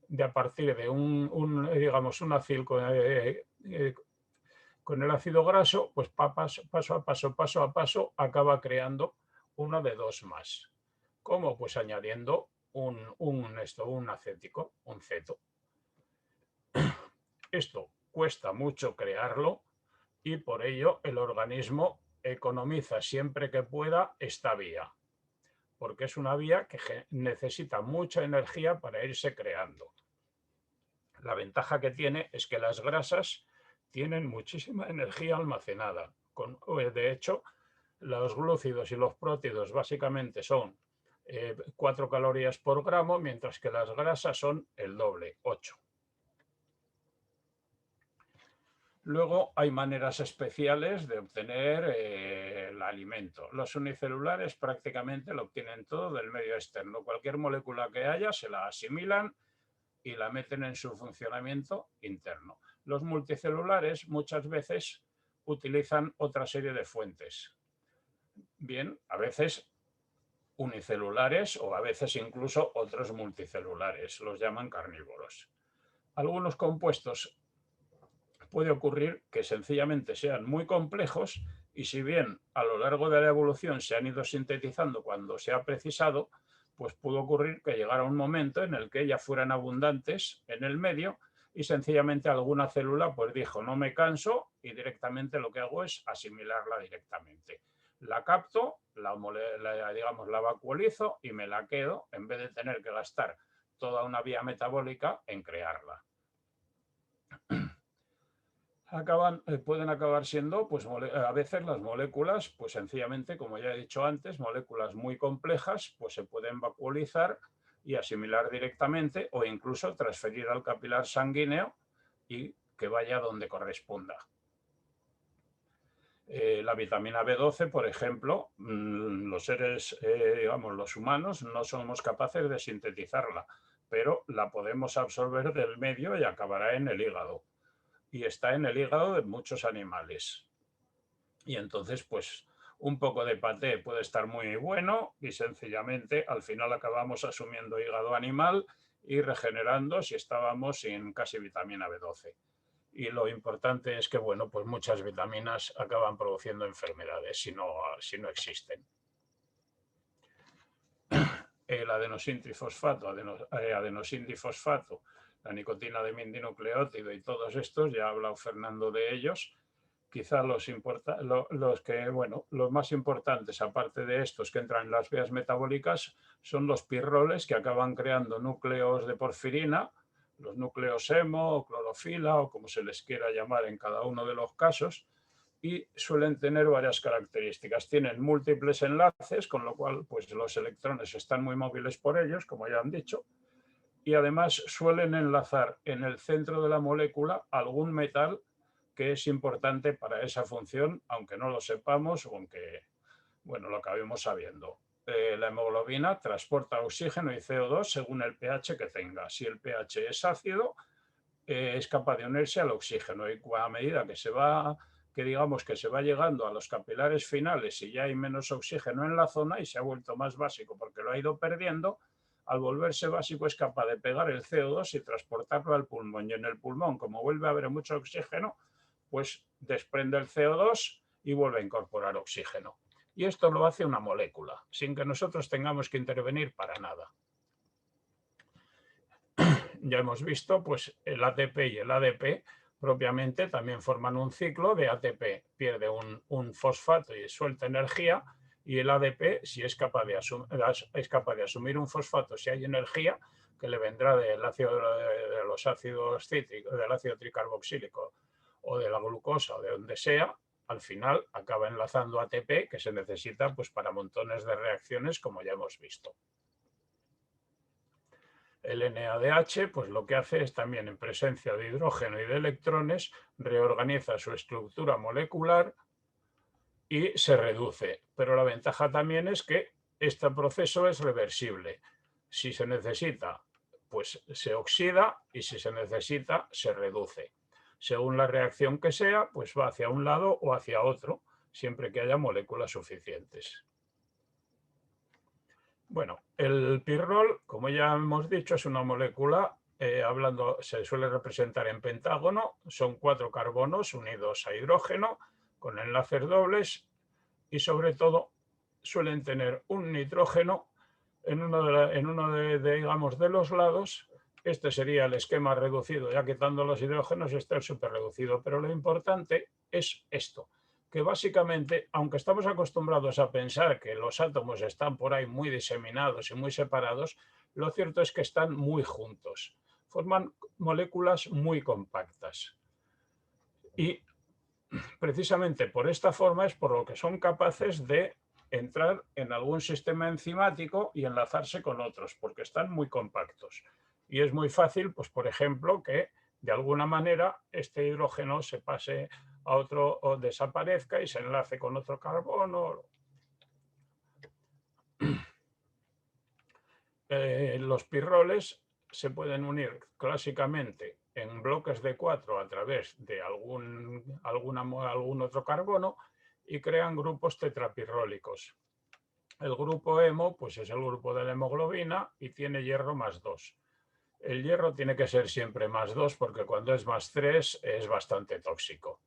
de a partir de digamos, un ácido con el ácido graso, pues paso a paso, acaba creando uno de 2 más. ¿Cómo? Pues añadiendo un acético, un ceto. Esto cuesta mucho crearlo y por ello el organismo economiza siempre que pueda esta vía, porque es una vía que necesita mucha energía para irse creando. La ventaja que tiene es que las grasas tienen muchísima energía almacenada. De hecho, los glúcidos y los prótidos básicamente son 4 calorías por gramo, mientras que las grasas son el doble, 8. Luego hay maneras especiales de obtener el alimento. Los unicelulares prácticamente lo obtienen todo del medio externo. Cualquier molécula que haya se la asimilan y la meten en su funcionamiento interno. Los multicelulares muchas veces utilizan otra serie de fuentes. Bien, a veces unicelulares o a veces incluso otros multicelulares, los llaman carnívoros. Algunos compuestos puede ocurrir que sencillamente sean muy complejos y si bien a lo largo de la evolución se han ido sintetizando cuando se ha precisado, pues pudo ocurrir que llegara un momento en el que ya fueran abundantes en el medio y sencillamente alguna célula pues dijo no me canso y directamente lo que hago es asimilarla directamente. La capto, digamos, la vacuolizo y me la quedo en vez de tener que gastar toda una vía metabólica en crearla. pueden acabar siendo, pues a veces las moléculas, pues sencillamente, como ya he dicho antes, moléculas muy complejas, pues se pueden vacuolizar y asimilar directamente o incluso transferir al capilar sanguíneo y que vaya donde corresponda. La vitamina B12, por ejemplo, los seres, digamos, los humanos no somos capaces de sintetizarla, pero la podemos absorber del medio y acabará en el hígado. Y está en el hígado de muchos animales. Y entonces, pues, un poco de paté puede estar muy bueno y sencillamente al final acabamos asumiendo hígado animal y regenerando si estábamos sin casi vitamina B12. Y lo importante es que, bueno, pues muchas vitaminas acaban produciendo enfermedades si no existen. El adenosín trifosfato, adenosín difosfato, la nicotina de mindinucleótido y todos estos, ya ha hablado Fernando de ellos. Quizá los más importantes, aparte de estos que entran en las vías metabólicas, son los pirroles que acaban creando núcleos de porfirina, los núcleos hemo o clorofila o como se les quiera llamar en cada uno de los casos, y suelen tener varias características. Tienen múltiples enlaces, con lo cual pues, los electrones están muy móviles por ellos, como ya han dicho, y además suelen enlazar en el centro de la molécula algún metal que es importante para esa función, aunque no lo sepamos o aunque, bueno, lo acabemos sabiendo. La hemoglobina transporta oxígeno y CO2 según el pH que tenga. Si el pH es ácido, es capaz de unirse al oxígeno y a medida que se va llegando a los capilares finales y ya hay menos oxígeno en la zona y se ha vuelto más básico porque lo ha ido perdiendo, al volverse básico es capaz de pegar el CO2 y transportarlo al pulmón. Y en el pulmón, como vuelve a haber mucho oxígeno, pues desprende el CO2 y vuelve a incorporar oxígeno. Y esto lo hace una molécula, sin que nosotros tengamos que intervenir para nada. Ya hemos visto, pues el ATP y el ADP propiamente también forman un ciclo de ATP, pierde un fosfato y suelta energía, y el ADP, si es capaz de asumir un fosfato, si hay energía, que le vendrá de los ácidos cítricos, del ácido tricarboxílico o de la glucosa o de donde sea, al final acaba enlazando ATP, que se necesita pues, para montones de reacciones, como ya hemos visto. El NADH, pues lo que hace es también, en presencia de hidrógeno y de electrones, reorganiza su estructura molecular y se reduce. Pero la ventaja también es que este proceso es reversible. Si se necesita, pues se oxida, y si se necesita, se reduce. Según la reacción que sea, pues va hacia un lado o hacia otro, siempre que haya moléculas suficientes. Bueno, el pirrol, como ya hemos dicho, es una molécula, se suele representar en pentágono, son 4 carbonos unidos a hidrógeno con enlaces dobles y sobre todo suelen tener un nitrógeno en uno de los lados. Este sería el esquema reducido, ya quitando los hidrógenos está el superreducido, pero lo importante es esto, que básicamente, aunque estamos acostumbrados a pensar que los átomos están por ahí muy diseminados y muy separados, lo cierto es que están muy juntos, forman moléculas muy compactas. Y precisamente por esta forma es por lo que son capaces de entrar en algún sistema enzimático y enlazarse con otros, porque están muy compactos. Y es muy fácil, pues por ejemplo, que de alguna manera este hidrógeno se pase a otro o desaparezca y se enlace con otro carbono. Los pirroles se pueden unir clásicamente en bloques de 4 a través de algún otro carbono y crean grupos tetrapirrólicos. El grupo hemo pues es el grupo de la hemoglobina y tiene hierro +2. El hierro tiene que ser siempre +2 porque cuando es +3 es bastante tóxico.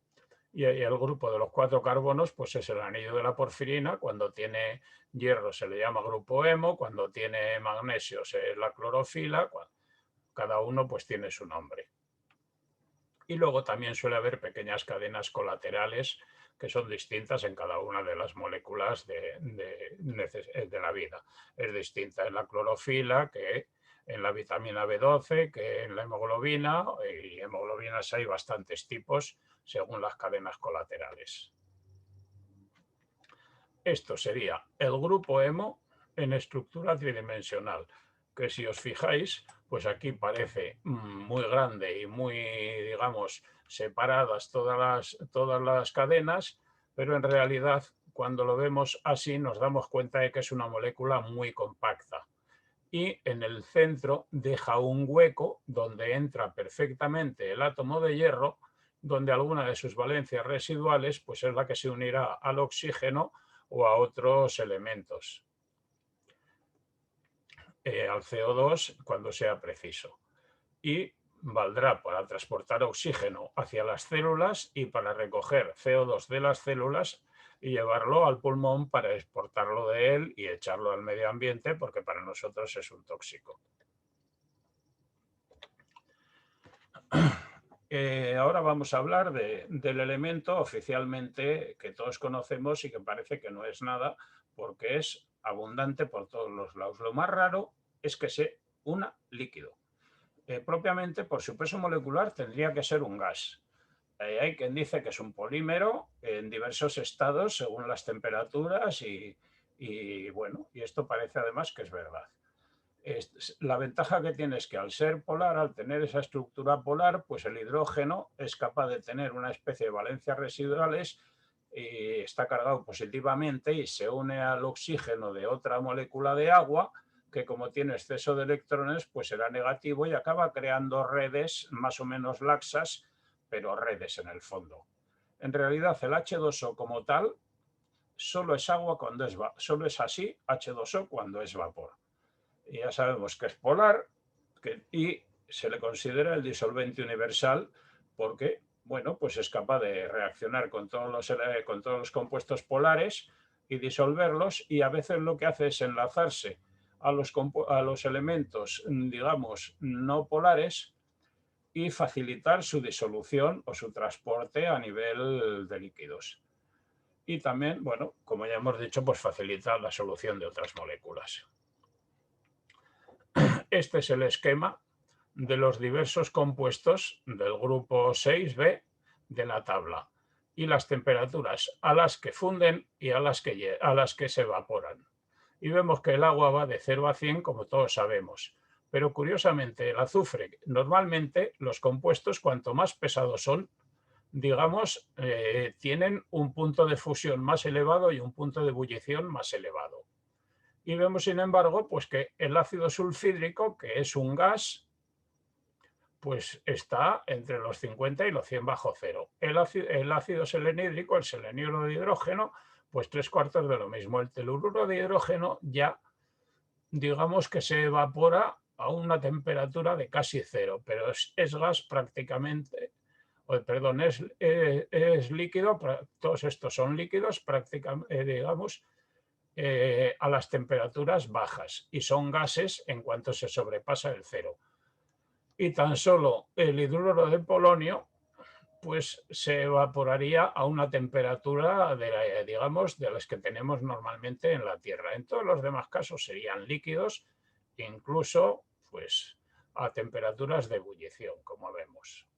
Y el grupo de los 4 carbonos pues es el anillo de la porfirina. Cuando tiene hierro se le llama grupo hemo, cuando tiene magnesio es la clorofila, cada uno pues tiene su nombre. Y luego también suele haber pequeñas cadenas colaterales que son distintas en cada una de las moléculas de la vida. Es distinta en la clorofila, que en la vitamina B12 que en la hemoglobina, y hemoglobinas hay bastantes tipos según las cadenas colaterales. Esto sería el grupo hemo en estructura tridimensional, que si os fijáis, pues aquí parece muy grande y muy, digamos, separadas todas las cadenas, pero en realidad cuando lo vemos así nos damos cuenta de que es una molécula muy compacta. Y en el centro deja un hueco donde entra perfectamente el átomo de hierro, donde alguna de sus valencias residuales pues es la que se unirá al oxígeno o a otros elementos, al CO2 cuando sea preciso. Y valdrá para transportar oxígeno hacia las células y para recoger CO2 de las células y llevarlo al pulmón para exportarlo de él y echarlo al medio ambiente, porque para nosotros es un tóxico. Ahora vamos a hablar del elemento oficialmente que todos conocemos y que parece que no es nada porque es abundante por todos los lados. Lo más raro es que sea un líquido. Propiamente, por su peso molecular, tendría que ser un gas. Hay quien dice que es un polímero en diversos estados según las temperaturas y bueno, y esto parece además que es verdad. La ventaja que tiene es que al ser polar, al tener esa estructura polar, pues el hidrógeno es capaz de tener una especie de valencias residuales y está cargado positivamente y se une al oxígeno de otra molécula de agua que, como tiene exceso de electrones, pues será negativo y acaba creando redes más o menos laxas, pero redes en el fondo. En realidad el H2O como tal solo es agua cuando solo es así H2O cuando es vapor. Y ya sabemos que es polar y se le considera el disolvente universal porque, bueno, pues es capaz de reaccionar con todos los compuestos polares y disolverlos, y a veces lo que hace es enlazarse a los elementos, digamos, no polares y facilitar su disolución o su transporte a nivel de líquidos. Y también, bueno, como ya hemos dicho, pues facilitar la solución de otras moléculas. Este es el esquema de los diversos compuestos del grupo 6B de la tabla y las temperaturas a las que funden y a las que se evaporan. Y vemos que el agua va de 0 a 100, como todos sabemos. Pero curiosamente, el azufre, normalmente los compuestos, cuanto más pesados son, digamos, tienen un punto de fusión más elevado y un punto de ebullición más elevado. Y vemos, sin embargo, pues que el ácido sulfídrico, que es un gas, pues está entre los 50 y los 100 bajo cero. El ácido selenídrico, el seleniuro de hidrógeno, pues 3/4 de lo mismo. El telururo de hidrógeno ya, digamos que se evapora a una temperatura de casi cero, pero es gas prácticamente, perdón, es líquido, todos estos son líquidos prácticamente, digamos, a las temperaturas bajas, y son gases en cuanto se sobrepasa el cero. Y tan solo el hidruro de polonio pues se evaporaría a una temperatura digamos, de las que tenemos normalmente en la Tierra. En todos los demás casos serían líquidos, incluso pues a temperaturas de ebullición, como vemos.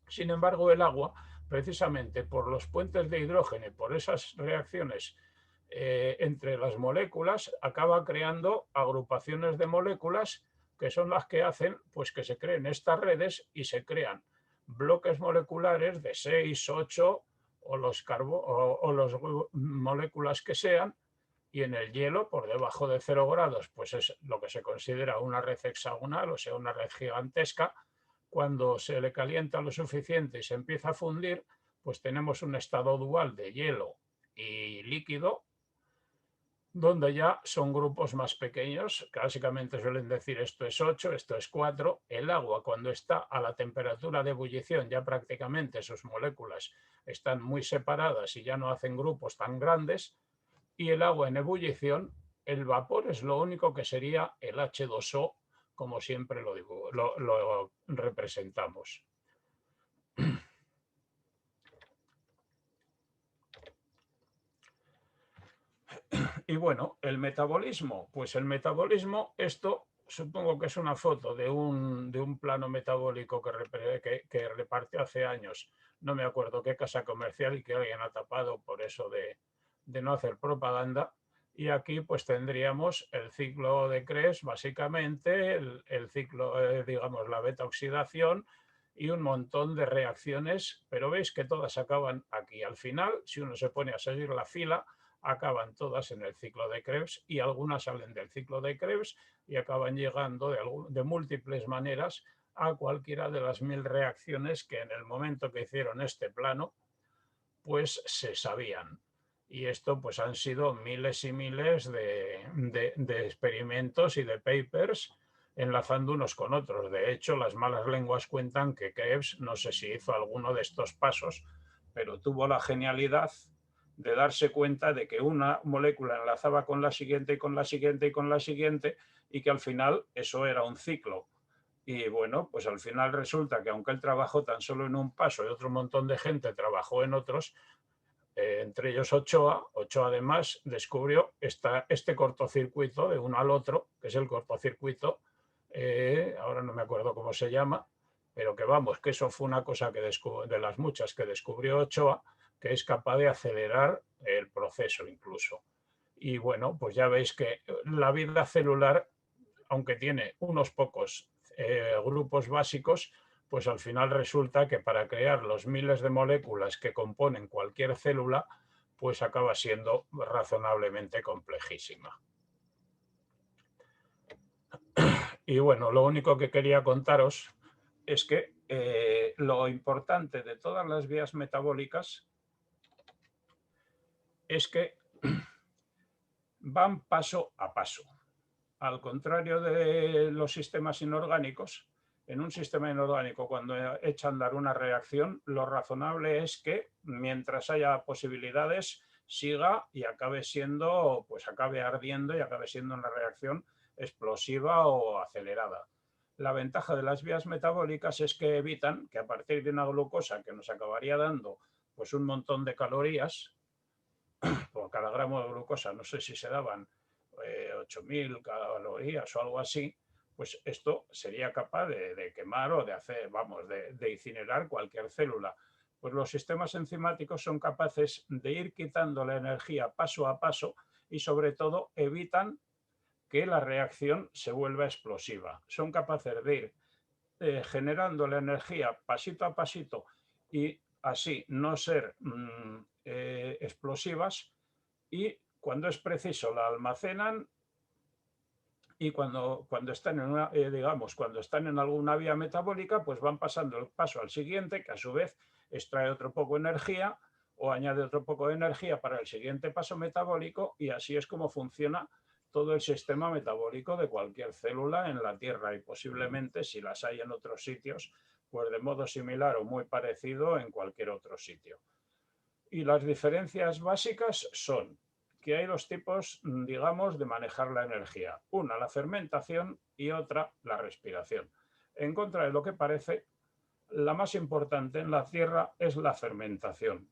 Sin embargo, el agua, precisamente por los puentes de hidrógeno y por esas reacciones entre las moléculas, acaba creando agrupaciones de moléculas que son las que hacen pues que se creen estas redes y se crean bloques moleculares de 6, 8 o las moléculas que sean, y en el hielo, por debajo de 0 grados, pues es lo que se considera una red hexagonal, o sea, una red gigantesca. Cuando se le calienta lo suficiente y se empieza a fundir, pues tenemos un estado dual de hielo y líquido, donde ya son grupos más pequeños, que básicamente suelen decir esto es 8, esto es 4. El agua, cuando está a la temperatura de ebullición, ya prácticamente sus moléculas están muy separadas y ya no hacen grupos tan grandes, y el agua en ebullición, el vapor es lo único que sería el H2O, como siempre lo representamos. Y bueno, el metabolismo, pues el metabolismo, esto supongo que es una foto de un plano metabólico que repartió hace años, no me acuerdo qué casa comercial, y que alguien ha tapado por eso de no hacer propaganda. Y aquí pues tendríamos el ciclo de Krebs, básicamente, el ciclo, digamos, la beta oxidación y un montón de reacciones, pero veis que todas acaban aquí. Al final, si uno se pone a seguir la fila, acaban todas en el ciclo de Krebs, y algunas salen del ciclo de Krebs y acaban llegando de múltiples maneras a cualquiera de las 1000 reacciones que en el momento que hicieron este plano pues se sabían. Y esto pues han sido miles y miles de experimentos y de papers enlazando unos con otros. De hecho, las malas lenguas cuentan que Krebs, no sé si hizo alguno de estos pasos, pero tuvo la genialidad de darse cuenta de que una molécula enlazaba con la siguiente y con la siguiente y con la siguiente, y que al final eso era un ciclo. Y bueno, pues al final resulta que aunque él trabajó tan solo en un paso y otro montón de gente trabajó en otros, entre ellos Ochoa además descubrió este cortocircuito de uno al otro, que es el cortocircuito, ahora no me acuerdo cómo se llama, pero que vamos, que eso fue una cosa que de las muchas que descubrió Ochoa, que es capaz de acelerar el proceso incluso. Y bueno, pues ya veis que la vida celular, aunque tiene unos pocos grupos básicos, pues al final resulta que para crear los miles de moléculas que componen cualquier célula, pues acaba siendo razonablemente complejísima. Y bueno, lo único que quería contaros es que lo importante de todas las vías metabólicas es que van paso a paso. Al contrario de los sistemas inorgánicos, en un sistema inorgánico, cuando echa a andar una reacción, lo razonable es que mientras haya posibilidades siga y acabe siendo, pues acabe ardiendo y acabe siendo una reacción explosiva o acelerada. La ventaja de las vías metabólicas es que evitan que a partir de una glucosa que nos acabaría dando pues un montón de calorías por cada gramo de glucosa, no sé si se daban 8.000 calorías o algo así, pues esto sería capaz de quemar o de hacer, vamos, de incinerar cualquier célula. Pues los sistemas enzimáticos son capaces de ir quitando la energía paso a paso y sobre todo evitan que la reacción se vuelva explosiva. Son capaces de ir generando la energía pasito a pasito y así no ser explosivas, y cuando es preciso la almacenan, y cuando están en una, digamos, cuando están en alguna vía metabólica, pues van pasando el paso al siguiente, que a su vez extrae otro poco de energía o añade otro poco de energía para el siguiente paso metabólico, y así es como funciona todo el sistema metabólico de cualquier célula en la Tierra, y posiblemente, si las hay en otros sitios, pues de modo similar o muy parecido en cualquier otro sitio. Y las diferencias básicas son que hay dos tipos, digamos, de manejar la energía. Una, la fermentación, y otra, la respiración. En contra de lo que parece, la más importante en la Tierra es la fermentación.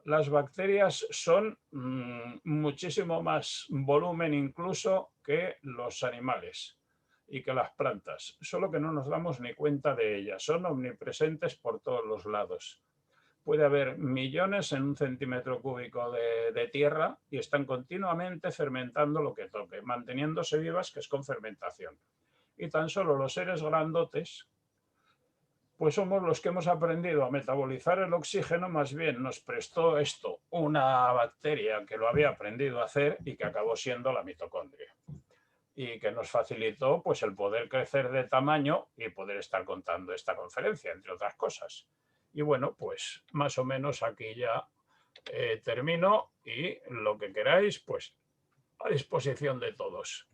Las bacterias son muchísimo más volumen incluso que los animales y que las plantas, solo que no nos damos ni cuenta de ellas. Son omnipresentes por todos los lados. Puede haber millones en un centímetro cúbico de tierra y están continuamente fermentando lo que toque, manteniéndose vivas, que es con fermentación. Y tan solo los seres grandotes, pues somos los que hemos aprendido a metabolizar el oxígeno. Más bien nos prestó esto una bacteria que lo había aprendido a hacer y que acabó siendo la mitocondria, y que nos facilitó pues el poder crecer de tamaño y poder estar contando esta conferencia, entre otras cosas. Y bueno, pues más o menos aquí ya termino, y lo que queráis, pues a disposición de todos.